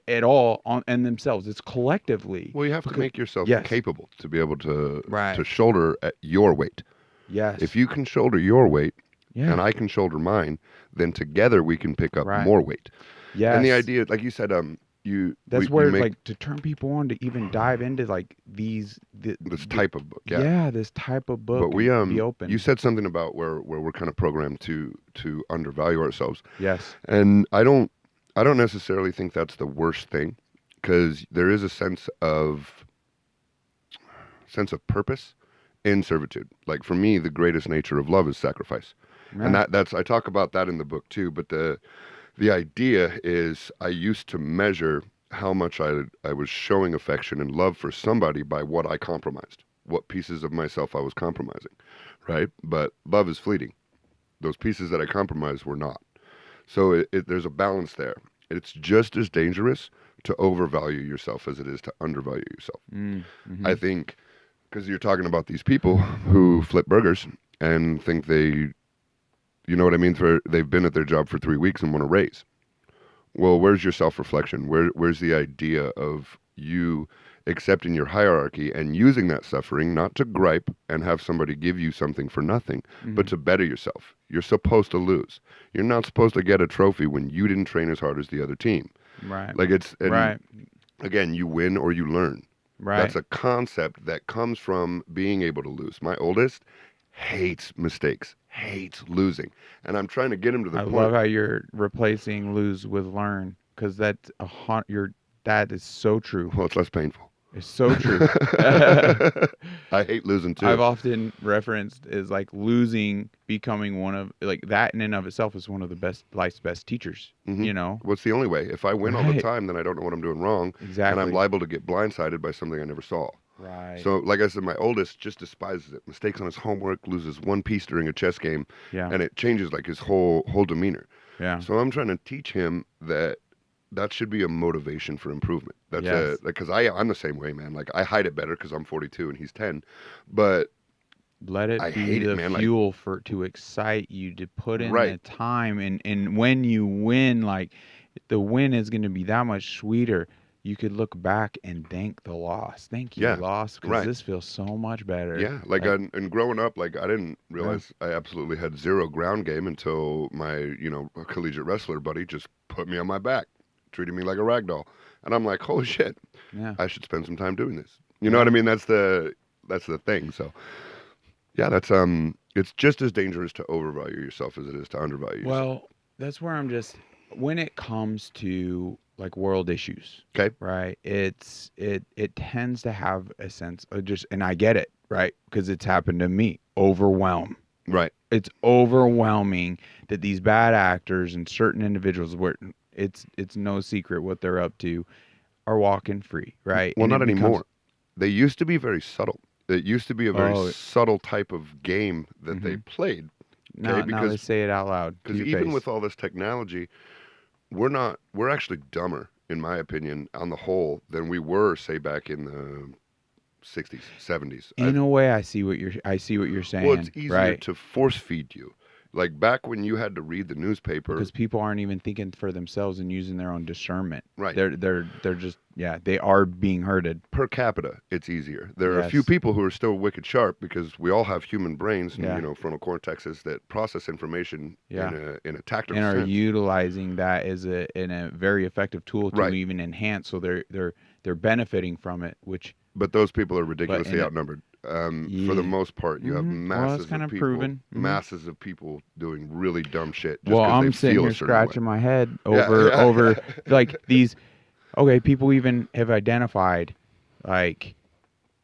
at all on and themselves. It's collectively. Well, you have to make yourself capable to be able to shoulder your weight. Yes. If you can shoulder your weight and I can shoulder mine, then together we can pick up more weight. Yes. And the idea, like you said, like to turn people on to even dive into like this type of book. This type of book. But be open. You said something about where we're kind of programmed to undervalue ourselves. Yes. And I don't necessarily think that's the worst thing, because there is a sense of purpose in servitude. Like for me, the greatest nature of love is sacrifice. And that's I talk about that in the book too, but the idea is I used to measure how much I was showing affection and love for somebody by what I compromised, what pieces of myself I was compromising, right? But love is fleeting. Those pieces that I compromised were not. So there's a balance there. It's just as dangerous to overvalue yourself as it is to undervalue yourself. Mm-hmm. I think, because you're talking about these people who flip burgers and think you know what I mean? They've been at their job for 3 weeks and want a raise. Well, where's your self-reflection? Where's the idea of you accepting your hierarchy and using that suffering not to gripe and have somebody give you something for nothing, but to better yourself? You're supposed to lose. You're not supposed to get a trophy when you didn't train as hard as the other team. Right. Like again, you win or you learn. Right. That's a concept that comes from being able to lose. My oldest hates mistakes, hates losing. And I'm trying to get him to the point. I love how you're replacing lose with learn, because that is so true. Well, it's less painful. It's so true. I hate losing too. I've often referenced is like losing becoming one of, like, that in and of itself is one of the life's best teachers. You know? Well, it's the only way. If I win all the time, then I don't know what I'm doing wrong. Exactly. And I'm liable to get blindsided by something I never saw. Right. So, like I said, my oldest just despises it. Mistakes on his homework, loses one piece during a chess game, and it changes like his whole demeanor. Yeah. So I'm trying to teach him that should be a motivation for improvement. That's because I'm the same way, man. Like I hide it better because I'm 42 and he's 10, but let it be the fuel to excite you, to put in the time, and when you win, like the win is going to be that much sweeter. You could look back and thank the loss. Thank you, loss, because this feels so much better. Yeah, and growing up, like I didn't realize I absolutely had zero ground game until my collegiate wrestler buddy just put me on my back, treated me like a rag doll, and I'm like, holy shit, I should spend some time doing this. You know what I mean? That's the thing. So yeah, that's it's just as dangerous to overvalue yourself as it is to undervalue yourself. Well, that's where I'm just, when it comes to like world issues, right? It tends to have a sense of just, and I get it, right? Because it's happened to me. Overwhelm. Right. It's overwhelming that these bad actors and certain individuals, where it's no secret what they're up to, are walking free, right? Well, not anymore. They used to be very subtle. It used to be a very subtle type of game that they played. Now they say it out loud. Because even with all this technology, we're actually dumber, in my opinion, on the whole, than we were, say, back in the 60s, 70s. In a way, I see what you're saying. Well, it's easier to force feed you. Like back when you had to read the newspaper, because people aren't even thinking for themselves and using their own discernment. Right. They're just they are being herded. Per capita, it's easier. There are a few people who are still wicked sharp, because we all have human brains, and frontal cortexes that process information in a tactical sense. And are utilizing that as in a very effective tool to even enhance. So they're benefiting from it, But those people are ridiculously outnumbered. For the most part, you have masses of people, masses of people doing really dumb shit. Just I'm sitting here scratching my head over like these. Okay, people even have identified, like,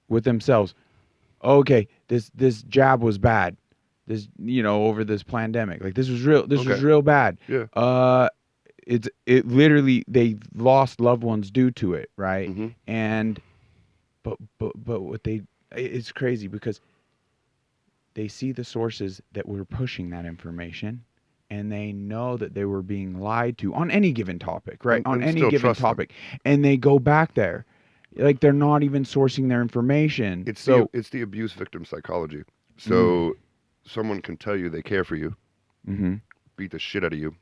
with themselves. Okay, this jab was bad. this, over this pandemic. Like this was real. This was Okay. real bad. Yeah. It literally, they lost loved ones due to it, right? Mm-hmm. And but what it's crazy because they see the sources that were pushing that information, and they know that they were being lied to on any given topic, right? On And any still given trust them. topic, and they go back there, like they're not even sourcing their information. It's So, the abuse victim psychology. mm, So someone can tell you they care for you, mm-hmm. beat the shit out of you,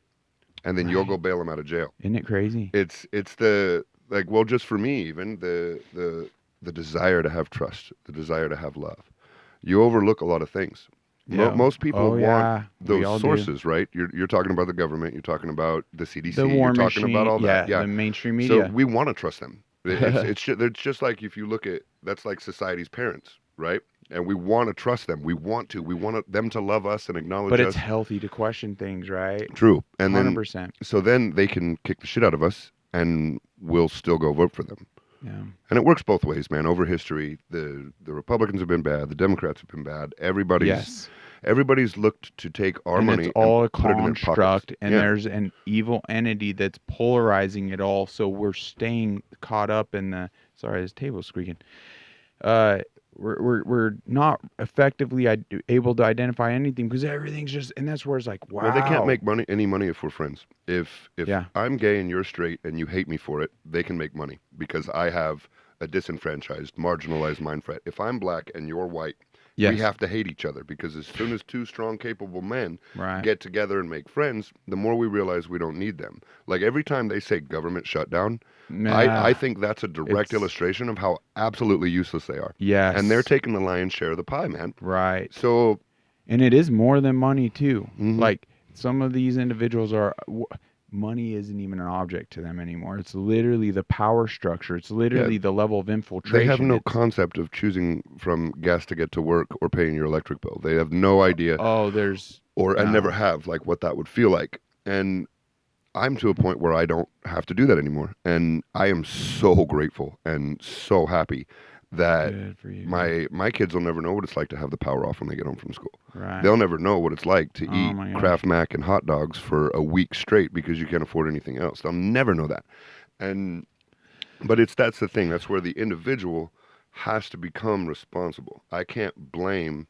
and then you'll go bail them out of jail. Isn't it crazy? It's the like, well, just for me, even the desire to have trust, the desire to have love. You overlook a lot of things. Yeah. Most people want We all those sources, right? You're talking about the government, you're talking about the CDC, The war you're talking machine, about all that. Yeah. the mainstream So media. we want to trust them. It's just like, if you look at, that's like society's parents, right? And we want to trust them. We want them to love us and acknowledge But us. it's healthy to question things, right? True. And 100%. then so then they can kick the shit out of us, and we'll still go vote for them. Yeah. And it works both ways, man. Over history, the Republicans have been bad, the Democrats have been bad. Everybody's looked to take our And money it's all a and put it in their pockets. construct, and Yeah. there's an evil entity that's polarizing it all. So we're staying caught up in the. Sorry, this table's squeaking. We're not effectively able to identify anything because everything's just, and that's where it's like, wow. Well, they can't make any money if we're friends. If Yeah. I'm gay and you're straight and you hate me for it, they can make money because I have a disenfranchised, marginalized mind frame. If I'm black and you're white, Yes. we have to hate each other, because as soon as two strong, capable men Right. get together and make friends, the more we realize we don't need them. Like every time they say government shutdown, I think that's a direct illustration of how absolutely useless they are. Yes. And they're taking the lion's share of the pie, man. Right. So, and it is more than money too. Mhm. Like some of these individuals are. Money isn't even an object to them anymore. It's literally the power structure. It's literally the level of infiltration. They have no concept of choosing from gas to get to work or paying your electric bill. They have no idea. And never have, like, what that would feel like. And I'm to a point where I don't have to do that anymore. And I am so grateful and so happy that Good for you. my kids will never know what it's like to have the power off when they get home from school. Right. They'll never know what it's like to eat my gosh. Kraft Mac and hot dogs for a week straight because you can't afford anything else. They'll never know that. But that's the thing. That's where the individual has to become responsible. I can't blame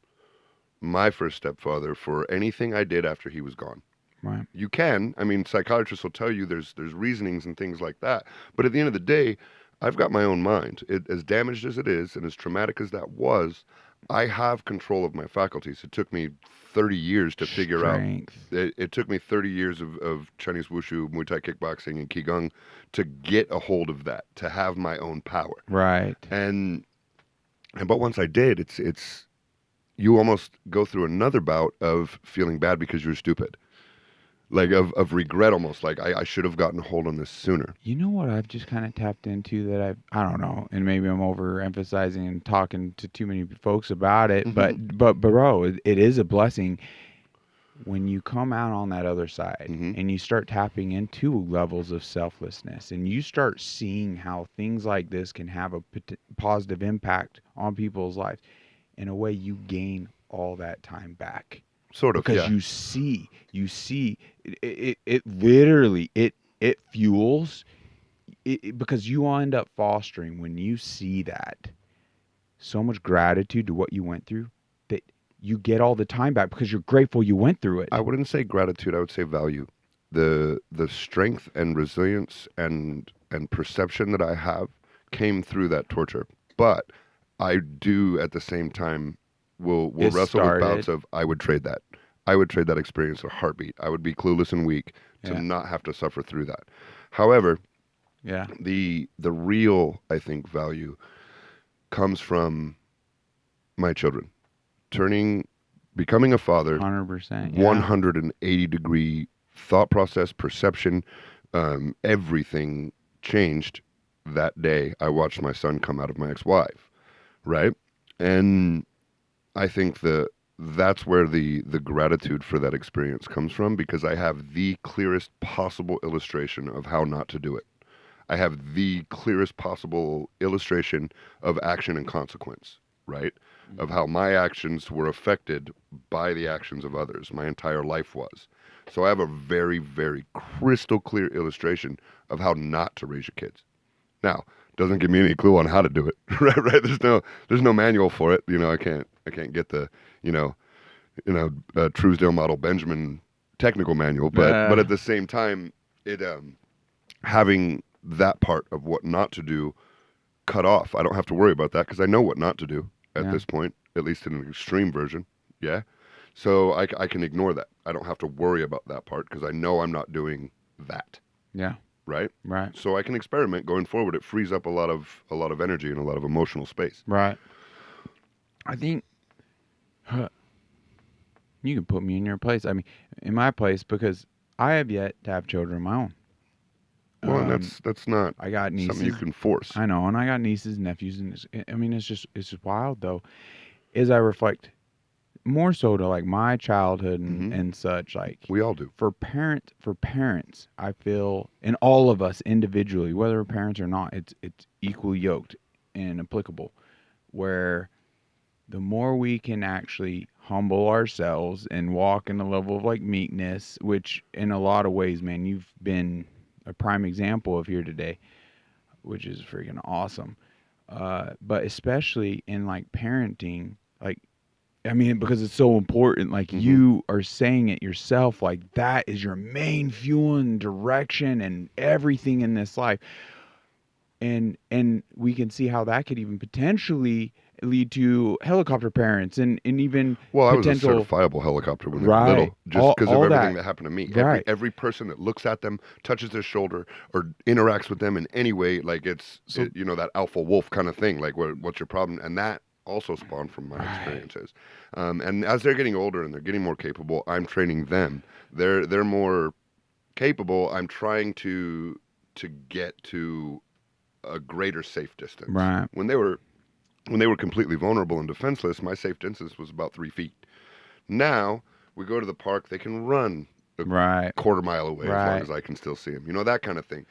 my first stepfather for anything I did after he was gone. Right. You can. I mean, psychiatrists will tell you there's reasonings and things like that. But at the end of the day, I've got my own mind. As damaged as it is and as traumatic as that was, I have control of my faculties. It took me 30 years to figure out. It took me 30 years of Chinese Wushu, Muay Thai kickboxing, and Qigong to get a hold of that, to have my own power. Right. But once I did, it's you almost go through another bout of feeling bad because you're stupid. Like of regret almost, like I should have gotten a hold on this sooner. You know what I've just kind of tapped into that I don't know, and maybe I'm overemphasizing and talking to too many folks about it, but bro, it is a blessing when you come out on that other side and you start tapping into levels of selflessness and you start seeing how things like this can have a positive impact on people's lives. In a way, you gain all that time back. Sort of, because you see it literally it fuels it because you end up fostering, when you see that, so much gratitude to what you went through that you get all the time back because you're grateful you went through it. I wouldn't say gratitude, I would say value. The strength and resilience and perception that I have came through that torture. But I do at the same time will wrestle with bouts of I would trade that. I would trade that experience a heartbeat. I would be clueless and weak to not have to suffer through that. However, the real, I think, value comes from my children. Becoming a father, 100%, 180-degree thought process, perception, everything changed that day I watched my son come out of my ex-wife, right? And I think that's where the gratitude for that experience comes from, because I have the clearest possible illustration of how not to do it. I have the clearest possible illustration of action and consequence. right? Of how my actions were affected by the actions of others. My entire life was. So I have a very, very crystal clear illustration of how not to raise your kids. Now, doesn't give me any clue on how to do it, right? There's no manual for it. I can't get the, Truesdale model Benjamin technical manual, but at the same time, it having that part of what not to do cut off. I don't have to worry about that because I know what not to do at this point, at least in an extreme version. Yeah. So I can ignore that. I don't have to worry about that part because I know I'm not doing that. Yeah. Right? Right. So I can experiment going forward. It frees up a lot of energy and a lot of emotional space. Right. I think you can put me in your place. I mean, in my place, because I have yet to have children of my own. Well, and that's not I got nieces. something you can force. I know, and I got nieces, nephews, and it's just wild though. As I reflect more so to like my childhood and such, like we all do. For parents, I feel, and all of us individually, whether we're parents or not, it's equally yoked and applicable. Where the more we can actually humble ourselves and walk in a level of like meekness, which in a lot of ways, man, you've been a prime example of here today, which is freaking awesome. But especially in like parenting, like, I mean, because it's so important, like you are saying it yourself, like that is your main fuel and direction and everything in this life. And we can see how that could even potentially lead to helicopter parents and even potential... I was a certifiable helicopter when they were little, just because of everything that happened to me. Right. Every person that looks at them, touches their shoulder, or interacts with them in any way, like that alpha wolf kind of thing. Like, what's your problem? And that also spawned from my experiences. And as they're getting older and they're getting more capable, I'm training them. They're more capable. I'm trying to get to a greater safe distance. Right. When they were completely vulnerable and defenseless, my safe distance was about 3 feet. Now we go to the park, they can run a quarter mile away as long as I can still see them. That kind of thing.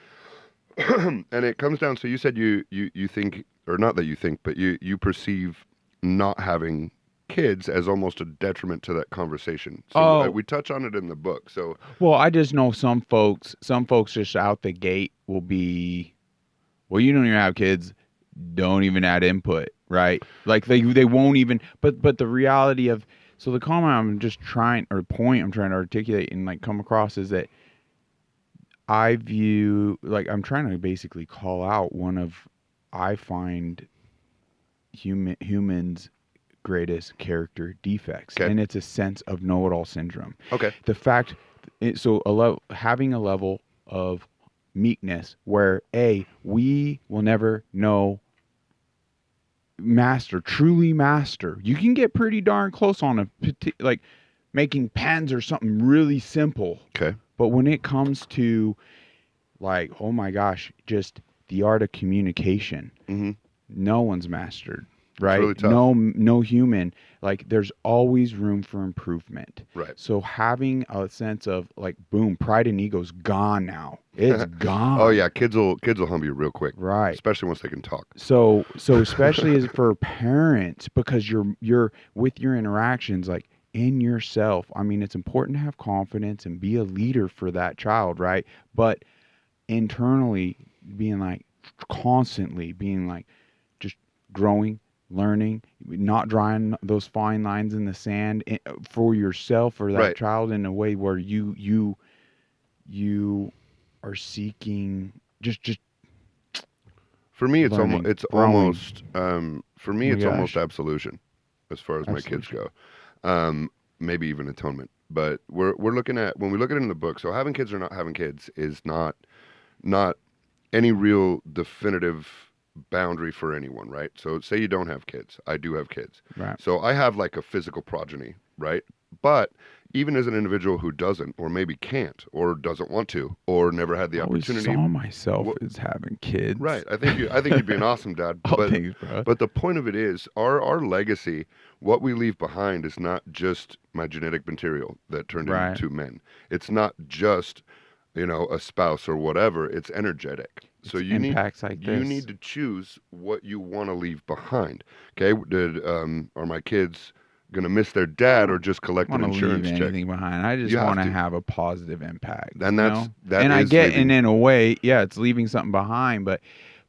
And it comes down. So you said you think, or not that you think, but you perceive not having kids as almost a detriment to that conversation. So we touch on it in the book. So I just know some folks just out the gate will be, well, you don't even have kids, don't even add input, right? Like they won't even, but the reality of, so the comment I'm trying to articulate and like come across is that I view, like I'm trying to basically call out one of, I find humans' greatest character defects. Okay. And it's a sense of know-it-all syndrome. Okay. The fact, having a level of meekness where we will never know truly master. You can get pretty darn close on like making pens or something really simple. Okay. But when it comes to like, oh my gosh, just the art of communication, no one's mastered. Right? It's really tough. No human. Like, there's always room for improvement. Right. So having a sense of like, boom, pride and ego's gone now. It's gone. Oh yeah, kids will humble you real quick. Right. Especially once they can talk. So especially as for parents, because you're with your interactions, like in yourself. I mean, it's important to have confidence and be a leader for that child, right? But internally, constantly being like, just growing, learning, not drawing those fine lines in the sand for yourself or that child in a way where you are seeking just. For me, it's learning, almost almost absolution, as far as my kids go, maybe even atonement. But we're looking at, when we look at it in the book. So having kids or not having kids is not any real definitive boundary for anyone, right? So say you don't have kids. I do have kids. Right. So I have like a physical progeny, right? But even as an individual who doesn't, or maybe can't, or doesn't want to, or never had the opportunity. I saw myself as having kids. Right. I think you'd be an awesome dad. Thanks, bro. But the point of it is, our legacy, what we leave behind, is not just my genetic material that turned into 2 men. It's not just, a spouse or whatever. It's energetic. So it's you impacts like this. You need to choose what you want to leave behind. Okay, are my kids gonna miss their dad or just collect an insurance check? Anything behind. I just want to have a positive impact. And that and I is get, leaving. and in a way, yeah, it's leaving something behind,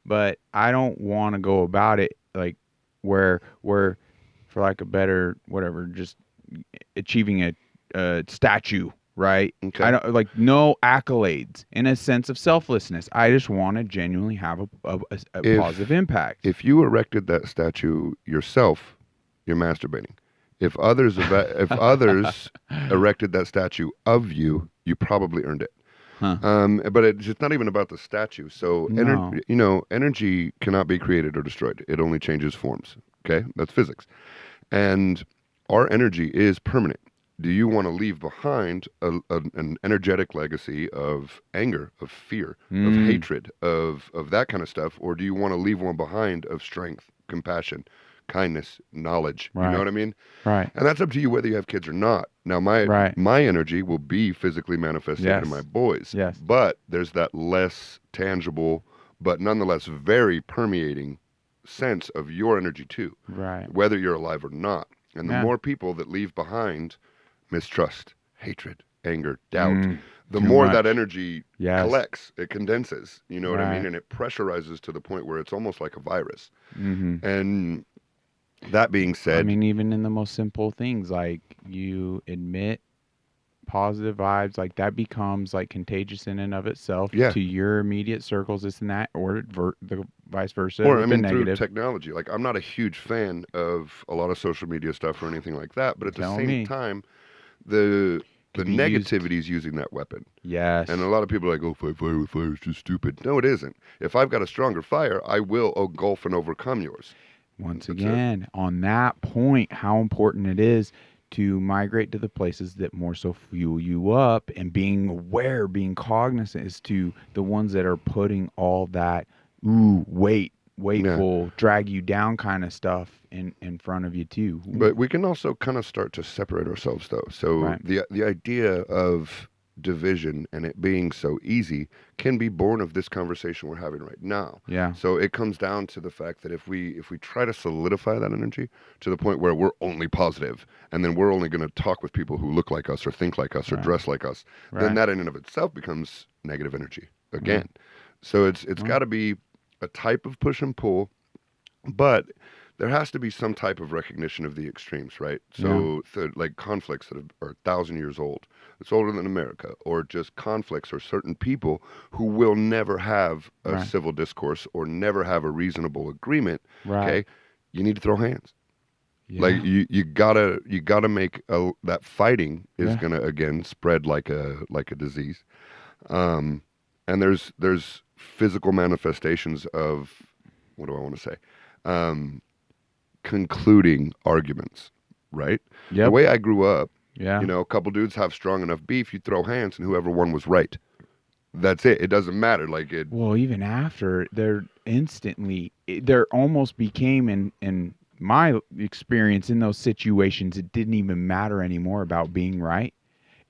but I don't want to go about it like where for like a better whatever, just achieving a statue, right? Okay. I don't like no accolades in a sense of selflessness. I just want to genuinely have a positive impact. If you erected that statue yourself, you're masturbating. If others erected that statue of you, you probably earned it. But it's not even about the statue. So energy cannot be created or destroyed. It only changes forms. Okay, that's physics. And our energy is permanent. Do you want to leave behind an energetic legacy of anger, of fear, of hatred, of that kind of stuff? Or do you want to leave one behind of strength, compassion, kindness, knowledge? Right. You know what I mean? Right. And that's up to you whether you have kids or not. Now, my energy will be physically manifested in my boys. Yes. But there's that less tangible, but nonetheless very permeating sense of your energy too. Right. Whether you're alive or not. And the more people that leave behind mistrust, hatred, anger, doubt, the more that energy collects, it condenses, you know what I mean? And it pressurizes to the point where it's almost like a virus. And that being said, I mean, even in the most simple things, like you admit positive vibes, like that becomes like contagious in and of itself to your immediate circles, this and that, or the vice versa. Or I mean, through technology. Like, I'm not a huge fan of a lot of social media stuff or anything like that, but at the same time, the negativity is using that weapon. Yes. And a lot of people are like, oh, fight fire with fire is just stupid. No, it isn't. If I've got a stronger fire, I will engulf and overcome yours. Once again, on that point, how important it is to migrate to the places that more so fuel you up, and being aware, being cognizant as to the ones that are putting all that, weightful, drag you down kind of stuff in front of you too. But we can also kind of start to separate ourselves though. So the idea of division and it being so easy can be born of this conversation we're having right now. Yeah. So it comes down to the fact that if we try to solidify that energy to the point where we're only positive, and then we're only going to talk with people who look like us or think like us or dress like us, then that in and of itself becomes negative energy again. So it's got to be a type of push and pull, but there has to be some type of recognition of the extremes, right? So like conflicts that are 1,000 years old. It's older than America, or just conflicts or certain people who will never have a civil discourse or never have a reasonable agreement. Okay, you need to throw hands. Like you gotta make that fighting is gonna again spread like a disease, and there's physical manifestations of, what do I want to say? Concluding arguments, right? The way I grew up, a couple dudes have strong enough beef, you throw hands, and whoever won was right. That's it. It doesn't matter. Like it. Well, even after, there almost became, in my experience in those situations, it didn't even matter anymore about being right.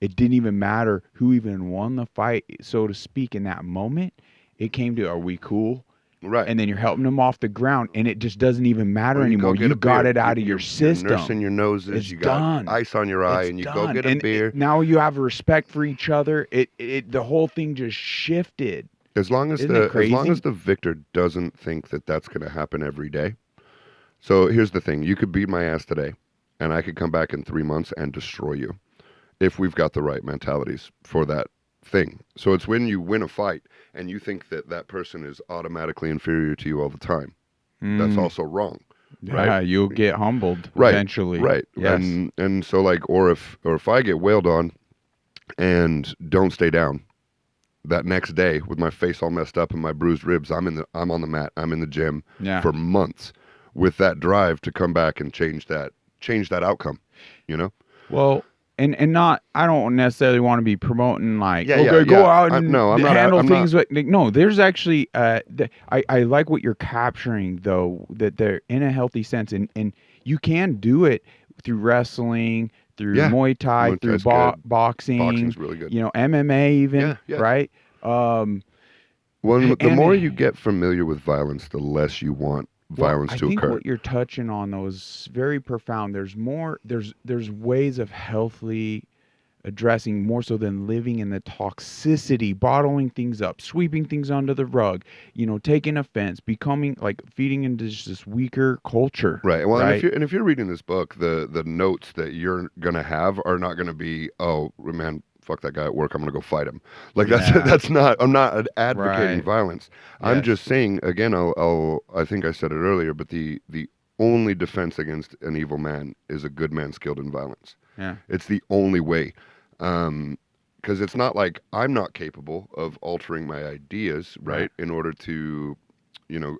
It didn't even matter who even won the fight, so to speak. In that moment, it came to, are we cool? Right. And then you're helping them off the ground, and it just doesn't even matter anymore. You got it out of your system. You're nursing your noses. You got ice on your eye, and you go get a beer. Now you have a respect for each other. The whole thing just shifted. As long as the victor doesn't think that that's going to happen every day. So here's the thing: you could beat my ass today, and I could come back in 3 months and destroy you, if we've got the right mentalities for that thing. So it's when you win a fight and you think that that person is automatically inferior to you all the time. That's also wrong. Right? Yeah, you'll get humbled eventually. Right. Yes. And so like, or if I get wailed on and don't stay down, that next day with my face all messed up and my bruised ribs, I'm on the mat, I'm in the gym for months with that drive to come back and change that outcome, Well, and not, I don't necessarily want to be promoting like, go out and handle things. No, there's actually, I like what you're capturing though, that they're in a healthy sense, and you can do it through wrestling, through Muay Thai, through boxing. Boxing's really good. MMA even, right? Well, the And more you get familiar with violence, the less you want violence I to think occur. what you're touching on though is very profound. There's ways of healthily addressing more so than living in the toxicity, bottling things up, sweeping things under the rug, taking offense, becoming like feeding into just this weaker culture. Right. Well, Right. and if you're reading this book, the notes that you're gonna have are not gonna be, oh man, fuck that guy at work, I'm gonna go fight him. Like Yeah. that's not. I'm not advocating Right. violence. I'm Yes. just saying again. I think I said it earlier, but the only defense against an evil man is a good man skilled in violence. Yeah. It's the only way. Because it's not like I'm not capable of altering my ideas, right, in order to,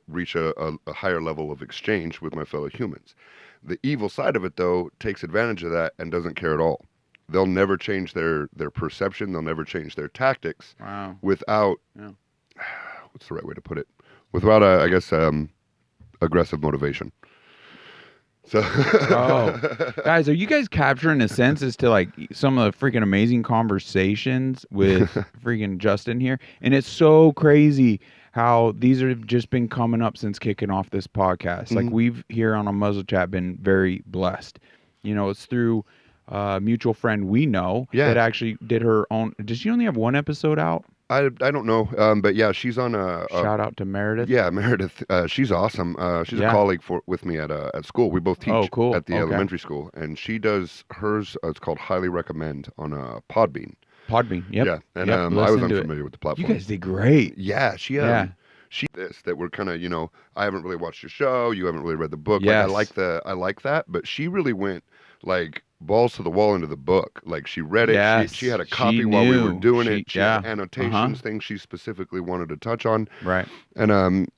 reach a higher level of exchange with my fellow humans. The evil side of it, though, takes advantage of that and doesn't care at all. They'll never change their perception. They'll never change their tactics without, what's the right way to put it? Without, I guess, aggressive motivation. So, Guys, are you guys capturing a sense as to like some of the freaking amazing conversations with freaking Justin here? And it's so crazy how these have just been coming up since kicking off this podcast. Like we've here on a Muzzle Chat been very blessed. It's through a mutual friend we know that actually did her own. Does she only have one episode out? I don't know, but yeah, she's on a shout out to Meredith. Yeah, Meredith. She's awesome. She's a colleague with me at school. We both teach at the elementary school, and she does hers. It's called Highly Recommend on Podbean. Podbean, yep. Yeah, and I was unfamiliar with the platform. You guys did great. Yeah, she that we're kind of I haven't really watched your show. You haven't really read the book. Yes. Like I like that, but she really went like balls to the wall into the book. Like she read it. Yes, she had a copy while we were doing it. She had annotations, things she specifically wanted to touch on. Right. And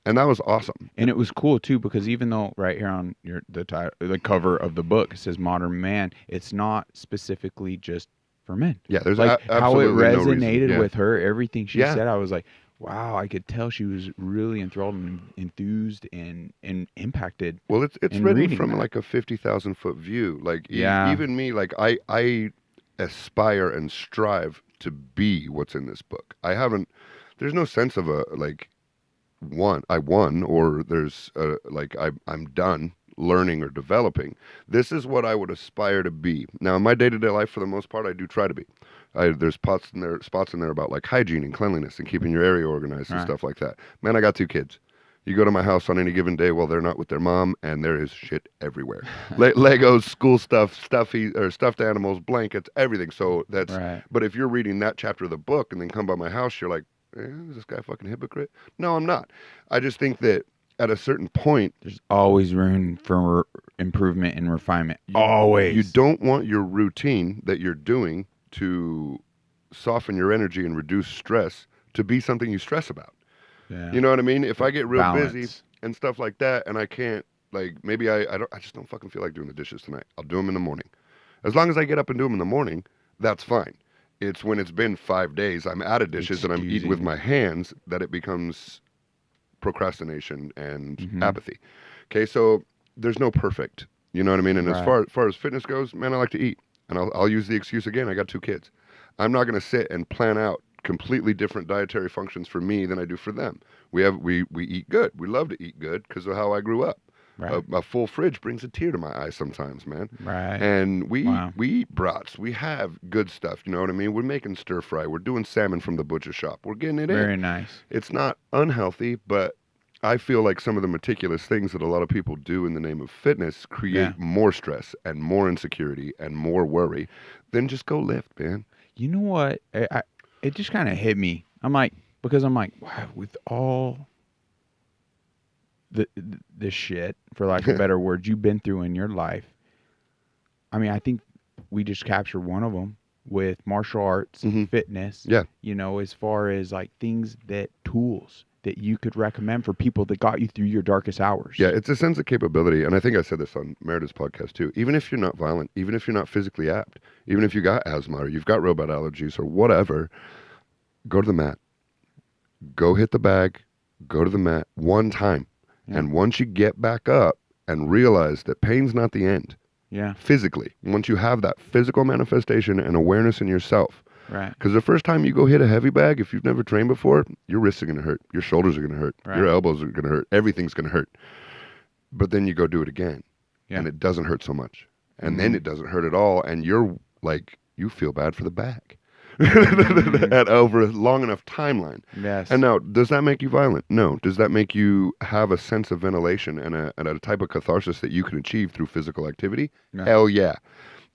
that was awesome. And it was cool too because even though right here on the cover of the book it says Modern Man, it's not specifically just for men. Yeah, there's like how it resonated no with her. Everything she said, I was like, wow, I could tell she was really enthralled and enthused and impacted. Well, it's written from like a 50,000 foot view. Like even me, like I aspire and strive to be what's in this book. There's no sense of I won, or there's I'm done learning or developing. This is what I would aspire to be. Now, in my day-to-day life, for the most part, I do try to be. There's spots in there about like hygiene and cleanliness and keeping your area organized and stuff like that. Man, I got 2 kids. You go to my house on any given day while they're not with their mom, and there is shit everywhere. Legos, school stuff, stuffed animals, blankets, everything. So that's. Right. But if you're reading that chapter of the book and then come by my house, you're like, is this guy a fucking hypocrite? No, I'm not. I just think that at a certain point, there's always room for improvement and refinement. Always. You don't want your routine that you're doing to soften your energy and reduce stress to be something you stress about. Yeah. You know what I mean? If I get real busy and stuff like that, and I can't, like, maybe I just don't fucking feel like doing the dishes tonight. I'll do them in the morning. As long as I get up and do them in the morning, that's fine. It's when it's been 5 days, I'm out of dishes and I'm eating with my hands, that it becomes procrastination and apathy. Okay, so there's no perfect. You know what I mean? And as far as fitness goes, man, I like to eat. And I'll use the excuse again, I got 2 kids. I'm not going to sit and plan out completely different dietary functions for me than I do for them. We eat good. We love to eat good because of how I grew up. Right. A full fridge brings a tear to my eye sometimes, man. Right. And we eat brats. We have good stuff, you know what I mean? We're making stir fry. We're doing salmon from the butcher shop. We're getting it in. Very nice. It's not unhealthy, but I feel like some of the meticulous things that a lot of people do in the name of fitness create more stress and more insecurity and more worry than just go lift, man. You know what? It just kind of hit me. I'm like, wow, with all the shit, for lack of better words, you've been through in your life. I mean, I think we just captured one of them with martial arts, fitness. Yeah. You know, as far as like tools that you could recommend for people that got you through your darkest hours. Yeah, it's a sense of capability. And I think I said this on Meredith's podcast too. Even if you're not violent, even if you're not physically apt, even if you got asthma or you've got real bad allergies or whatever, go to the mat. Go hit the bag. Go to the mat one time. Yeah. And once you get back up and realize that pain's not the end. Yeah. Physically, once you have that physical manifestation and awareness in yourself Right. Because the first time you go hit a heavy bag, if you've never trained before, your wrists are going to hurt. Your shoulders are going to hurt. Right. Your elbows are going to hurt. Everything's going to hurt. But then you go do it again. Yeah. And it doesn't hurt so much. And then it doesn't hurt at all. And you're like, you feel bad for the back. At over a long enough timeline. Yes. And now, does that make you violent? No. Does that make you have a sense of ventilation and a type of catharsis that you can achieve through physical activity? No. Hell yeah.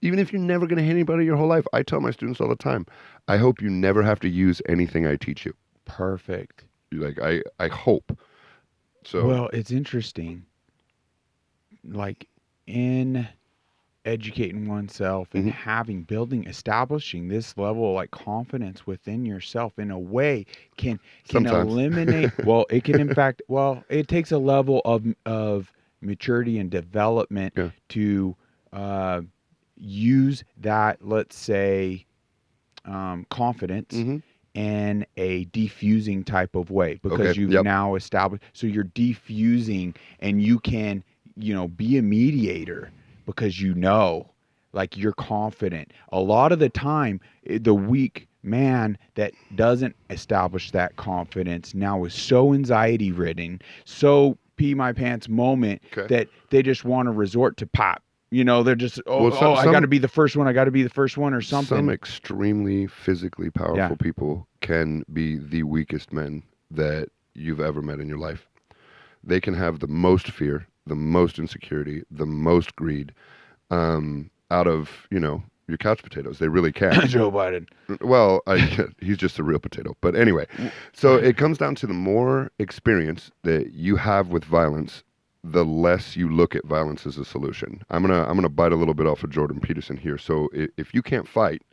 Even if you're never going to hit anybody your whole life, I tell my students all the time, I hope you never have to use anything I teach you. Perfect. Like, I hope. So. Well, it's interesting. Like, in educating oneself and establishing this level of like confidence within yourself in a way can Sometimes. eliminate. Well, it can in fact. Well, it takes a level of maturity and development to use that. Let's say confidence in a defusing type of way because you've now established. So you're defusing, and you can be a mediator. Because like you're confident. A lot of the time, the weak man that doesn't establish that confidence now is so anxiety ridden, so pee my pants moment that they just want to resort to pop. They're just, I got to be the first one. I got to be the first one or something. Some extremely physically powerful people can be the weakest men that you've ever met in your life. They can have the most fear, the most insecurity, the most greed out of, your couch potatoes. They really can. Joe Biden. Well, he's just a real potato. But anyway, so it comes down to the more experience that you have with violence, the less you look at violence as a solution. I'm gonna bite a little bit off of Jordan Peterson here. So if you can't fight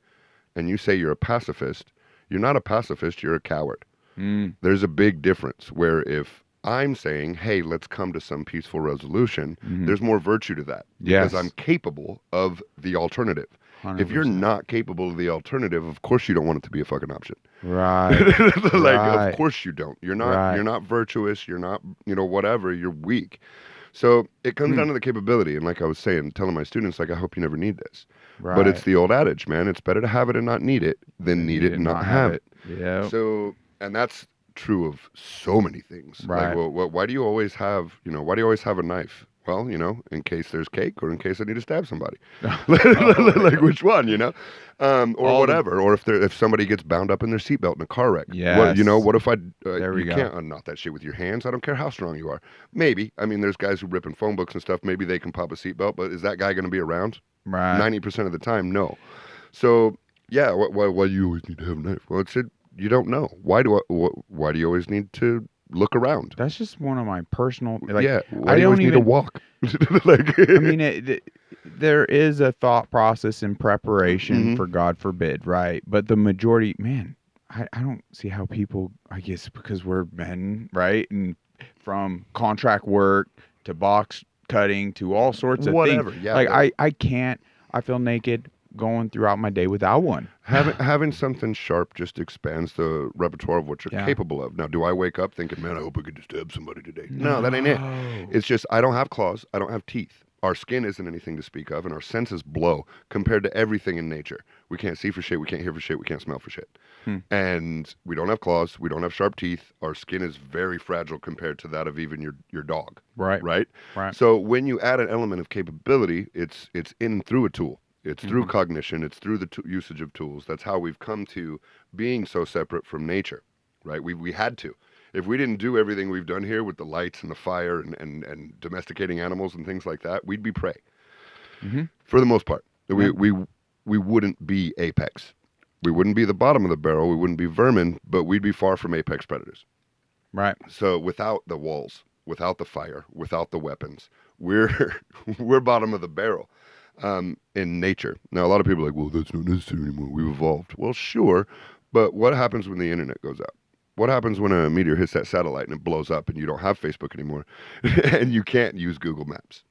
and you say you're a pacifist, you're not a pacifist, you're a coward. There's a big difference where if I'm saying, hey, let's come to some peaceful resolution, there's more virtue to that. Because I'm capable of the alternative. 100%. If you're not capable of the alternative, of course you don't want it to be a fucking option. Right. Of course you don't. You're not virtuous, you're not, whatever, you're weak. So it comes down to the capability. And like I was saying, telling my students, like, I hope you never need this. Right. But it's the old adage, man. It's better to have it and not need it than need it and not have it. Yeah. So, and that's true of so many things. Right. Like, why do you always have a knife? Well, in case there's cake or in case I need to stab somebody. Like which one, or whatever. Or if somebody gets bound up in their seatbelt in a car wreck. Yes. What if there we you go. Can't unknot that shit with your hands. I don't care how strong you are. Maybe. I mean, there's guys who rip in phone books and stuff. Maybe they can pop a seatbelt, but is that guy going to be around? Right. 90% of the time, no. So, yeah, why do you always need to have a knife? Well, you don't know. Why do you always need to look around? That's just one of my personal. Why do you always need to walk? I mean, there is a thought process in preparation for God forbid, right? But the majority, man, I don't see how people. I guess because we're men, right? And from contract work to box cutting to all sorts of things. Yeah. Like I can't. I feel naked going throughout my day without one. Having something sharp just expands the repertoire of what you're capable of. Now, do I wake up thinking, man, I hope I could just stab somebody today? No, that ain't it. It's just I don't have claws. I don't have teeth. Our skin isn't anything to speak of, and our senses blow compared to everything in nature. We can't see for shit. We can't hear for shit. We can't smell for shit. And we don't have claws. We don't have sharp teeth. Our skin is very fragile compared to that of even your dog. Right. So when you add an element of capability, it's in through a tool. It's through cognition. It's through the usage of tools. That's how we've come to being so separate from nature, right? We had to. If we didn't do everything we've done here with the lights and the fire and domesticating animals and things like that, we'd be prey. For the most part. We wouldn't be apex. We wouldn't be the bottom of the barrel. We wouldn't be vermin, but we'd be far from apex predators. Right. So without the walls, without the fire, without the weapons, we're bottom of the barrel. In nature. Now, a lot of people are like, well, that's not necessary anymore. We've evolved. Well, sure, but what happens when the internet goes out? What happens when a meteor hits that satellite and it blows up and you don't have Facebook anymore and you can't use Google Maps?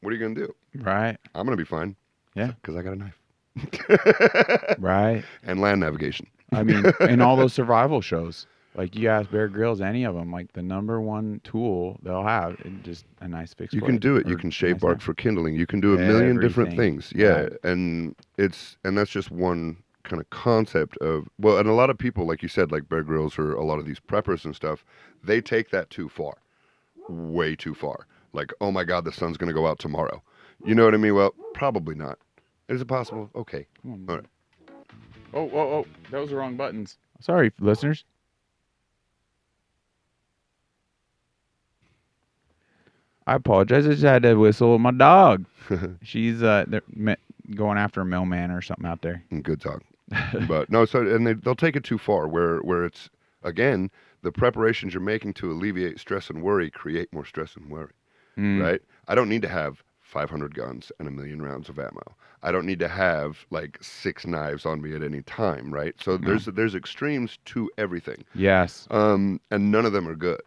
What are you going to do? Right. I'm going to be fine. Yeah. Because I got a knife. Right. And land navigation. I mean, in all those survival shows, like you ask Bear Grylls, any of them, like the number one tool they'll have is just a nice fixed blade. You can do it. You can shave bark for kindling. You can do a million different things. Yeah. Right. And that's just one kind of concept of, well, and a lot of people, like you said, like Bear Grylls or a lot of these preppers and stuff, they take that too far, way too far. Like, oh my God, the sun's going to go out tomorrow. You know what I mean? Well, probably not. Is it possible? Okay. All right. Oh, that was the wrong buttons. Sorry, listeners. I apologize. I just had to whistle with my dog. She's going after a mailman or something out there. Good talk. But no, so and they'll take it too far where it's, again, the preparations you're making to alleviate stress and worry create more stress and worry, right? I don't need to have 500 guns and 1,000,000 rounds of ammo. I don't need to have like 6 knives on me at any time, right? So there's extremes to everything. Yes. And none of them are good.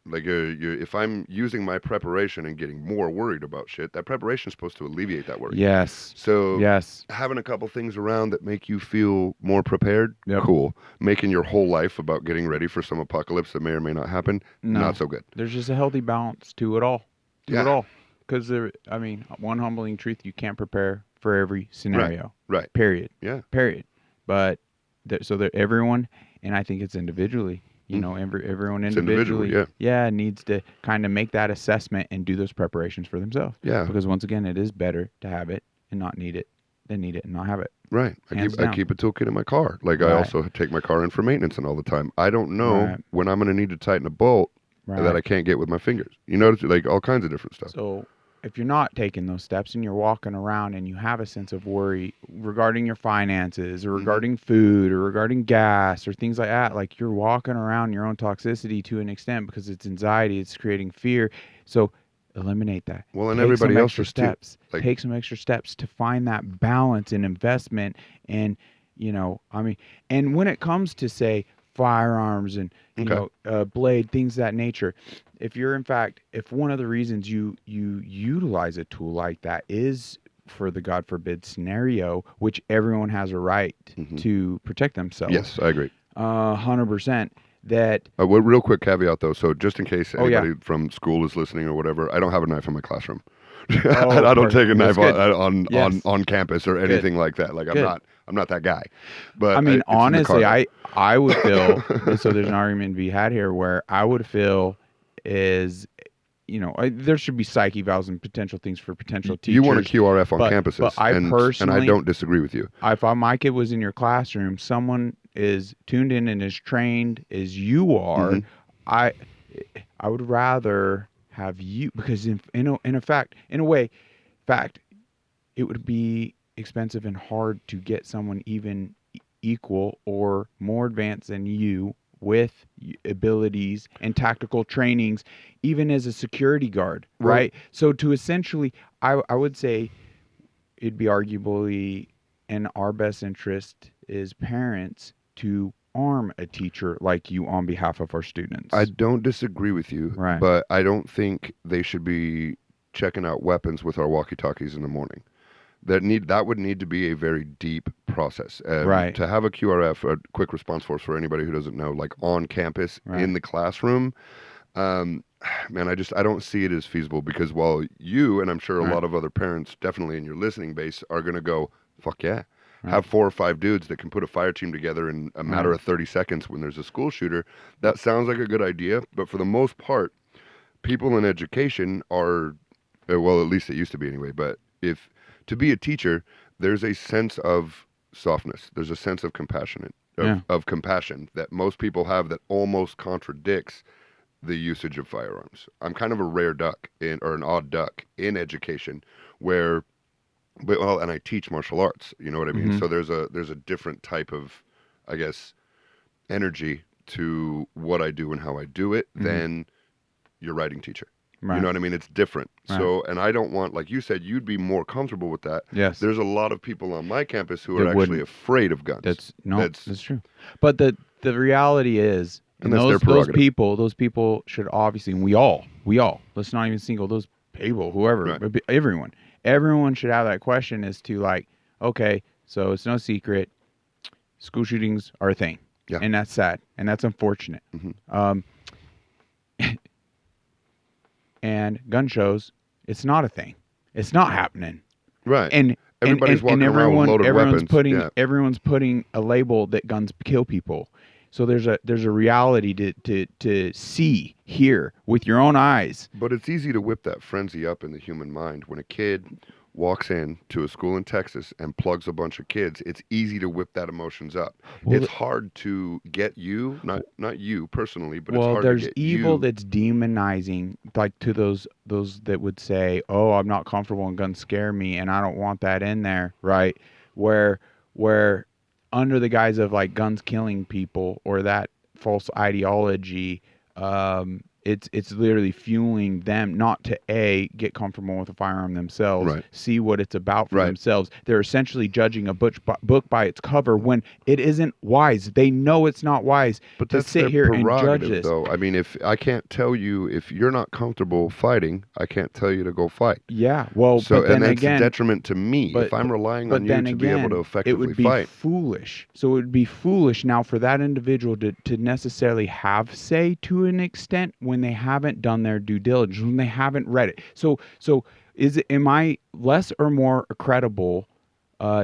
Like, if I'm using my preparation and getting more worried about shit, that preparation is supposed to alleviate that worry. Yes. So yes. having a couple things around that make you feel more prepared, Yep. cool. Making your whole life about getting ready for some apocalypse that may or may not happen, not so good. There's just a healthy balance to it all. Yeah. It all. Because, one humbling truth, you can't prepare for every scenario. Right. Period. Yeah. Period. But, everyone, and I think it's individually, everyone individually needs to kind of make that assessment and do those preparations for themselves. Yeah. Because once again, it is better to have it and not need it than need it and not have it. Right. I keep a toolkit in my car. Like, I also take my car in for maintenance and all the time. I don't know when I'm going to need to tighten a bolt that I can't get with my fingers. You know, like all kinds of different stuff. So if you're not taking those steps and you're walking around and you have a sense of worry regarding your finances or regarding food or regarding gas or things like that, like you're walking around your own toxicity to an extent because it's anxiety, it's creating fear. So eliminate that. Well, and everybody else is steps. Like, take some extra steps to find that balance and investment. And, and when it comes to, say, firearms and, blade, things of that nature, if one of the reasons you utilize a tool like that is for the God forbid scenario, which everyone has a right to protect themselves. Yes, I agree. 100%. That. Real quick caveat though. So just in case anybody from school is listening or whatever, I don't have a knife in my classroom. I don't take a knife on campus or anything like that. Like I'm not that guy. But I mean, honestly, I would feel, so there's an argument to be had here where I would feel is, there should be psych evals and potential things for potential teachers. You want a QRF on campuses. But and I don't disagree with you. If my kid was in your classroom, someone is tuned in and is trained as you are, I would rather have you, because in a way, it would be expensive and hard to get someone even equal or more advanced than you with abilities and tactical trainings, even as a security guard, right? So to essentially, I would say it'd be arguably in our best interest as parents to arm a teacher like you on behalf of our students. I don't disagree with you, but I don't think they should be checking out weapons with our walkie-talkies in the morning. That would need to be a very deep process. To have a QRF, a quick response force, for anybody who doesn't know, like on campus in the classroom, man, I don't see it as feasible, because while you, and I'm sure a lot of other parents definitely in your listening base, are going to go, fuck yeah. Have 4 or 5 dudes that can put a fire team together in a matter of 30 seconds when there's a school shooter. That sounds like a good idea, but for the most part, people in education are, well, at least it used to be anyway, but to be a teacher, there's a sense of softness. There's a sense of compassion that most people have that almost contradicts the usage of firearms. I'm kind of a rare duck or an odd duck in education and I teach martial arts, you know what I mean? So there's a different type of, I guess, energy to what I do and how I do it than your writing teacher. Right. You know what I mean? It's different. Right. So, and I don't want, like you said, you'd be more comfortable with that. Yes. There's a lot of people on my campus who are actually afraid of guns. That's true. But the reality is, and those people should obviously, and we all, let's not even single those people, whoever, everyone should have that question as to, like, okay, so it's no secret, school shootings are a thing. Yeah. And that's sad. And that's unfortunate. And gun shows, it's not a thing. It's not happening. Right. And everybody's walking around with loaded weapons. Everyone's putting a label that guns kill people. So there's a reality to see here with your own eyes. But it's easy to whip that frenzy up in the human mind when a kid walks in to a school in Texas and plugs a bunch of kids. It's easy to whip that emotions up. It's hard to get you, not you personally, but it's hard to get you. There's evil that's demonizing, like to those that would say, "Oh, I'm not comfortable and guns scare me, and I don't want that in there," right? Where under the guise of like guns killing people or that false ideology, it's literally fueling them not to get comfortable with a firearm themselves, see what it's about for themselves. They're essentially judging a book by its cover when it isn't wise. They know it's not wise to sit here and judge this. Though. I mean, if I can't tell you if you're not comfortable fighting, I can't tell you to go fight. Yeah, well, so but then and that's again, a detriment to me if I'm relying on you to be able to effectively fight. It would be foolish. So it would be foolish now for that individual to necessarily have say to an extent when they haven't done their due diligence, when they haven't read it. So am I less or more credible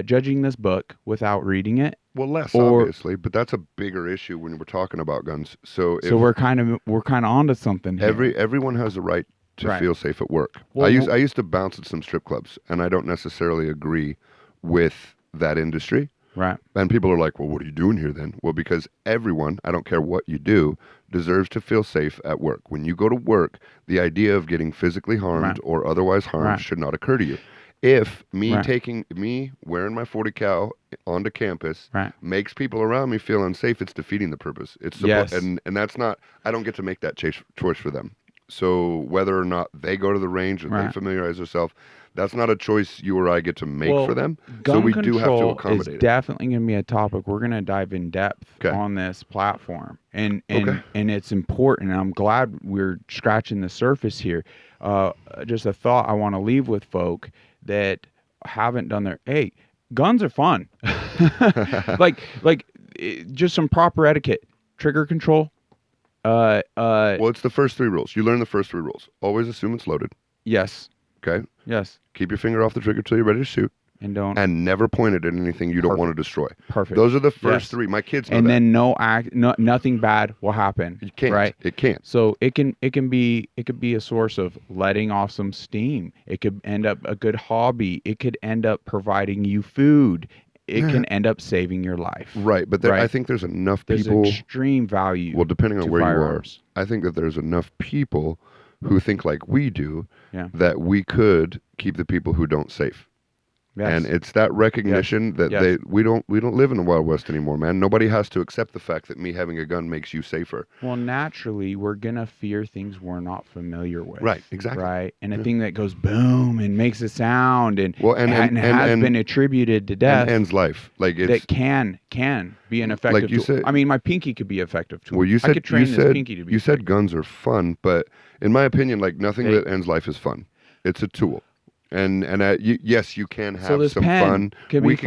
judging this book without reading it? Well, less obviously, but that's a bigger issue when we're talking about guns. So we're kind of onto something here. Everyone has the right to feel safe at work. Well, I used to bounce at some strip clubs, and I don't necessarily agree with that industry. Right. And people are like, well, what are you doing here then? Well, because everyone, I don't care what you do, deserves to feel safe at work. When you go to work, the idea of getting physically harmed or otherwise harmed should not occur to you. If me wearing my 40 cal onto campus makes people around me feel unsafe, it's defeating the purpose. It's and that's not, I don't get to make that choice for them. So whether or not they go to the range or they familiarize themselves, that's not a choice you or I get to make for them. So we do have to accommodate it. Definitely going to be a topic we're going to dive in depth on this platform, and it's important. And I'm glad we're scratching the surface here. Just a thought I want to leave with folk that haven't done their guns are fun. like just some proper etiquette, trigger control. Well, it's the first 3 rules. You learn the first 3 rules. Always assume it's loaded. Yes. Okay. Yes. Keep your finger off the trigger till you're ready to shoot. And never point it at anything you don't want to destroy. Perfect. Those are the first 3. My kids know and that. then nothing bad will happen. You can't. Right? It can't. So it could be a source of letting off some steam. It could end up a good hobby. It could end up providing you food. It can end up saving your life. Right, but I think there's enough people. There's extreme value. Well, depending on where firearms. you are, I think that there's enough people who think like we do that we could keep the people who don't safe. Yes. And it's that recognition that we don't live in the Wild West anymore, man. Nobody has to accept the fact that me having a gun makes you safer. Well, naturally, we're gonna fear things we're not familiar with. Right, exactly. Right, and a thing that goes boom and makes a sound and has been attributed to death and ends life. Like it's, that can be an effective like you tool. said, I mean, my pinky could be effective tool. Well, I could train this pinky to be. You said guns are fun, but in my opinion, like nothing that ends life is fun. It's a tool. And yes, you can have some fun. We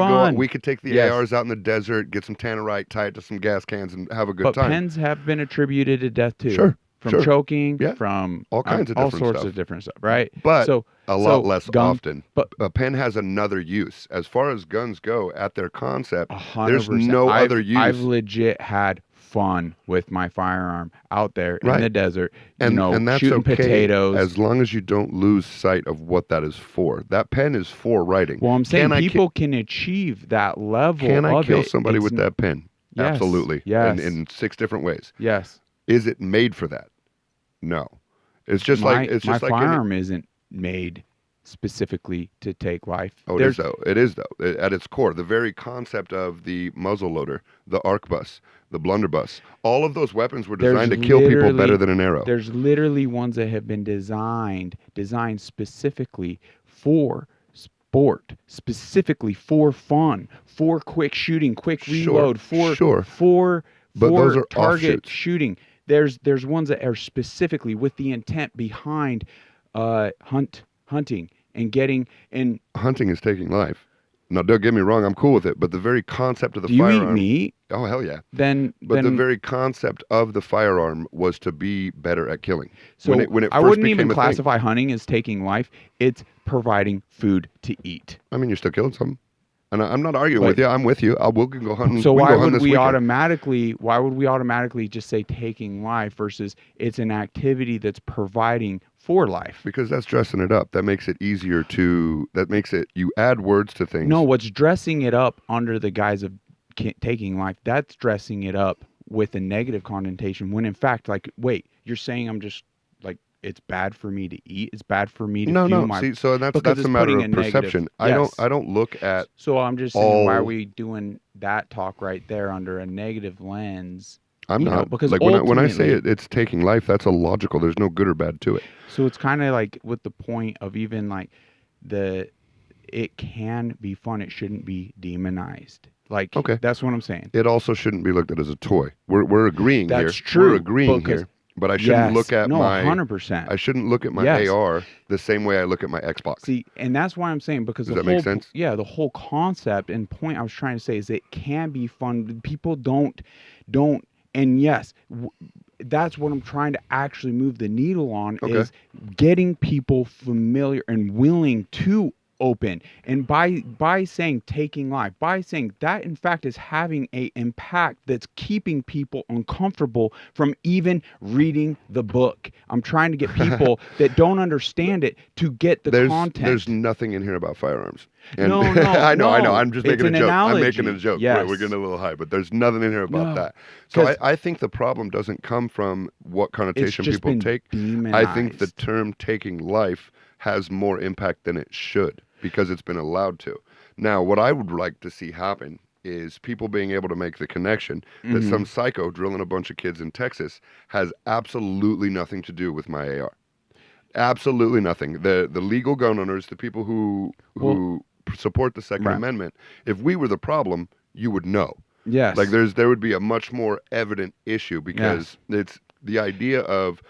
could take the ARs out in the desert, get some tannerite, tie it to some gas cans, and have a good time. But pens have been attributed to death too. Sure. From choking, from all kinds of all different sorts stuff. of different stuff, right? But a lot less often. But a pen has another use. As far as guns go, at their concept, 100%. There's no other use. I've legit had fun with my firearm out there in the desert, and that's shooting okay, potatoes. As long as you don't lose sight of what that is for. That pen is for writing. Well, I'm saying people can achieve that level. Can I kill somebody with that pen? Yes, absolutely. Yes. In 6 different ways. Yes. Is it made for that? No. It's just my firearm isn't made specifically to take life. Oh, it is though. It is though. At its core, the very concept of the muzzle loader, the arquebus, the blunderbuss, all of those weapons were designed to kill people better than an arrow. There's literally ones that have been designed specifically for sport, specifically for fun, for quick shooting, quick reload, for those are target offshoots. shooting. There's ones that are specifically with the intent behind hunting and getting. And hunting is taking life. Now, don't get me wrong, I'm cool with it, but the very concept of the Do you eat firearm. meat? Oh, hell yeah. Then the very concept of the firearm was to be better at killing. So when it I first wouldn't became even a classify hunting as taking life. It's providing food to eat. thing. I mean, you're still killing something. And I'm not arguing But- with you. I'm with you. We can go hunting. So we can why go hunt would this we weekend. why would we automatically just say taking life versus it's an activity that's providing for life? Because that's dressing it up. That makes it easier to. That makes it. You add words to things. No, what's dressing it up under the guise of taking life, that's dressing it up with a negative connotation when in fact, like, wait, you're saying I'm just like, it's bad for me to eat, it's bad for me to fuel my... See, so that's because a it's matter putting of a negative- perception. Yes. I don't look at. So I'm just saying, why are all- we doing that talk right there under a negative lens? I'm You know, not because like when I say ultimately- it's taking life. That's illogical. There's no good or bad to it. So it's kind of like with the point of even like it can be fun. It shouldn't be demonized. Like, Okay. that's what I'm saying. It also shouldn't be looked at as a toy. We're agreeing here. That's true, We're agreeing because- here. But I shouldn't look at my 100%. I shouldn't look at my Yes. AR the same way I look at my Xbox. See, and that's why I'm saying, because Does the that whole make sense? yeah, the whole concept and point I was trying to say is it can be fun. People don't, and yes, that's what I'm trying to actually move the needle on Okay. is getting people familiar and willing to open. And by saying taking life, by saying that in fact is having a impact that's keeping people uncomfortable from even reading the book. I'm trying to get people that don't understand it to get the content. There's nothing in here about firearms. And No, I know. no. I'm just It's making a an joke. analogy. I'm making a joke. Yes. We're getting a little high, but there's nothing in here about No. that. So 'Cause I think the problem doesn't come from what connotation just people been take. I think the demonized. term taking life has more impact than it should because it's been allowed to. Now, what I would like to see happen is people being able to make the connection that some psycho drilling a bunch of kids in Texas has absolutely nothing to do with my AR. Absolutely nothing. The legal gun owners, the people who support the Second Right. Amendment, if we were the problem, you would know. Yes. Like there would be a much more evident issue because it's the idea of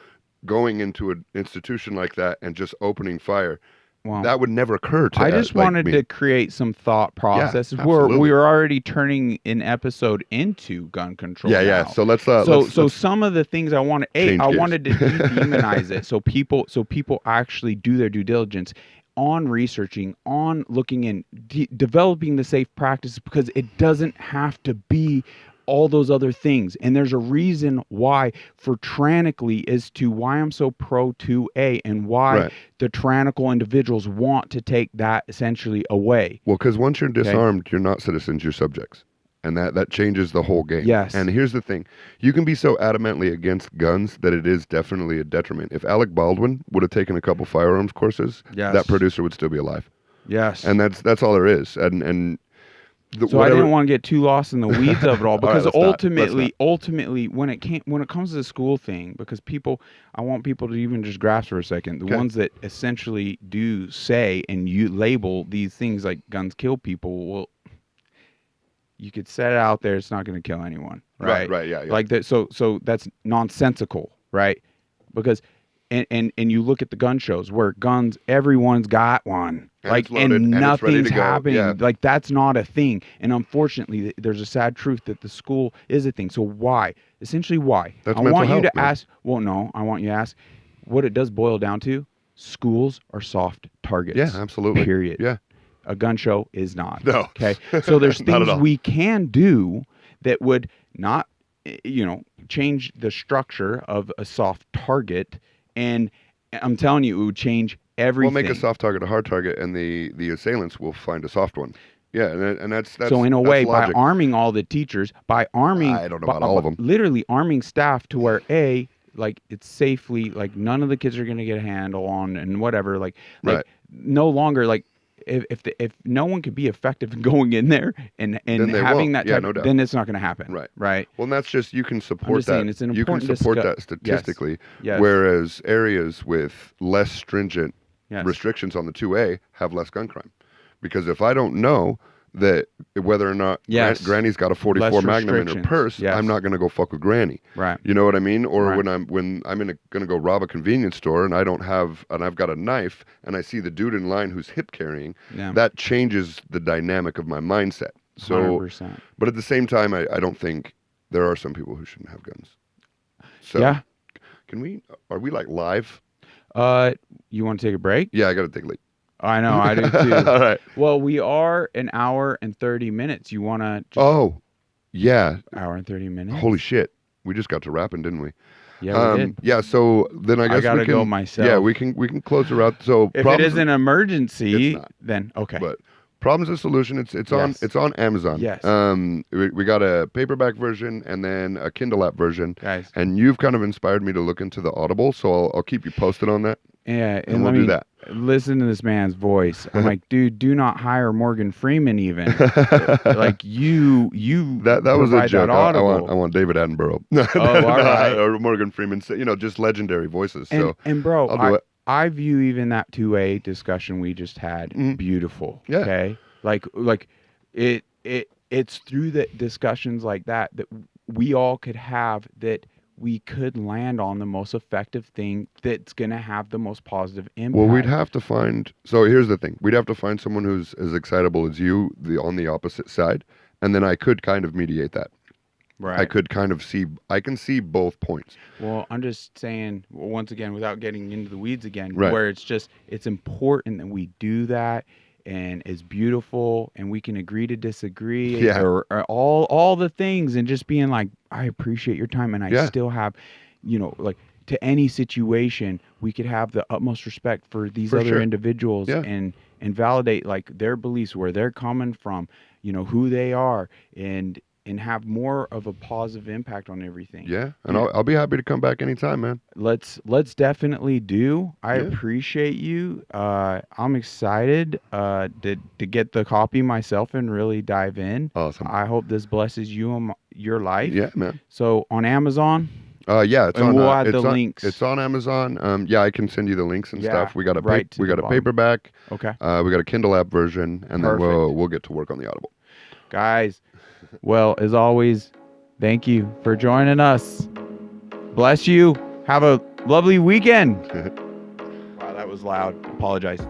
going into an institution like that and just opening fire. Well, That would never occur to I just like wanted me. to create some thought processes where absolutely. we were already turning an episode into gun control. Yeah. now. So let's So some of the things I wanted, change I gears. wanted to demonize it, so people actually do their due diligence on researching, on looking in, developing the safe practices, because it doesn't have to be all those other things. And there's a reason why for tyrannically as to why I'm so pro 2A and why Right. the tyrannical individuals want to take that essentially away. Well, because once you're disarmed, you're not citizens, you're subjects. And that changes the whole game. Yes. And here's the thing. You can be so adamantly against guns that it is definitely a detriment. If Alec Baldwin would have taken a couple firearms courses, Yes. that producer would still be alive. Yes. And that's all there is. And So I didn't want to get too lost in the weeds of it all, because let's not. ultimately, when it comes to the school thing, because I want people to even just grasp for a second, the Okay. ones that essentially do say and you label these things like guns kill people. Well, you could set it out there; it's not going to kill anyone, right? Right, yeah. Like that. So that's nonsensical, right? Because and you look at the gun shows where guns, everyone's got one. And Like, it's loaded, and and it's ready nothing's to go. happening. Yeah. Like, that's not a thing. And unfortunately, there's a sad truth that the school is a thing. So why? Essentially, why? That's I mental want you health, to man. ask. Well, no, I want you to ask. What it does boil down to: schools are soft targets. Yeah, absolutely. Period. Yeah. A gun show is not. No. Okay. So there's Not at things all. we can do that would not, change the structure of a soft target. And I'm telling you, it would change everything. We'll make a soft target a hard target, and the assailants will find a soft one. Yeah, and that's so in a that's way, logic. by arming all the teachers, by arming, I don't know about all of them. literally arming staff to where like it's safely, like none of the kids are going to get a handle on and whatever, like Right. no longer like if no one could be effective in going in there and Then they having won't. that Yeah, type, no doubt. then it's not going to happen. Right. Well, and that's just you can support just that. saying, it's an you can important support discuss- that statistically. Yes. Whereas areas with less stringent Yes. restrictions on the 2A have less gun crime, because if I don't know that whether or not Yes. Granny's got a 44 Less Magnum in her restrictions. purse, Yes. I'm not going to go fuck with Granny. Right. You know what I mean? Or Right. when I'm going to go rob a convenience store and I've got a knife and I see the dude in line who's hip carrying, Yeah. that changes the dynamic of my mindset. So, 100%. but at the same time, I don't think there are some people who shouldn't have guns. So, Yeah. Are we like live? You want to take a break? Yeah, I got to take a leak. I know, I do too. All right. Well, we are an hour and 30 minutes. You want to just Oh, yeah. hour and 30 minutes? Holy shit. We just got to rapping, didn't we? Yeah, we did. Yeah, so then I guess gotta we can go myself. Yeah, we can close her out. So If it is an emergency, It's not. then okay. but Problems and Solution, it's Yes. on Amazon. Yes. We got a paperback version and then a Kindle app version. Guys. And you've kind of inspired me to look into the Audible, so I'll keep you posted on that. Yeah, And we'll do that. Listen to this man's voice. I'm like, dude, do not hire Morgan Freeman even. Like you That was a provide joke. that Audible. I want David Attenborough. Oh, all right. Or Morgan Freeman, just legendary voices. So And bro, I'll do it. I view even that 2A discussion we just had beautiful. Yeah. Okay. Like it's through the discussions like that we all could have, that we could land on the most effective thing that's going to have the most positive impact. Well, we'd have to find. So here's the thing: we'd have to find someone who's as excitable as you, on the opposite side, and then I could kind of mediate that. Right. I could kind of see. I can see both points. Well, I'm just saying, once again, without getting into the weeds again, Right. where it's important that we do that, and it's beautiful, and we can agree to disagree, Yeah. or all the things, and just being like, I appreciate your time, and I still have, like, to any situation, we could have the utmost respect for these other sure. individuals, Yeah. and validate like their beliefs, where they're coming from, who they are, and have more of a positive impact on everything. Yeah, and I'll be happy to come back anytime, man. Let's definitely do. I appreciate you. I'm excited to get the copy myself and really dive in. Awesome. I hope this blesses you and your life. Yeah, man. So on Amazon. Yeah, it's and on. We'll add the it's on, links. It's on Amazon. Yeah, I can send you the links and stuff. We got a right to we got the a bottom. paperback. Okay. We got a Kindle app version, and then Perfect. we'll get to work on the Audible. Guys, well, as always, thank you for joining us. Bless you. Have a lovely weekend. Wow, that was loud. Apologize.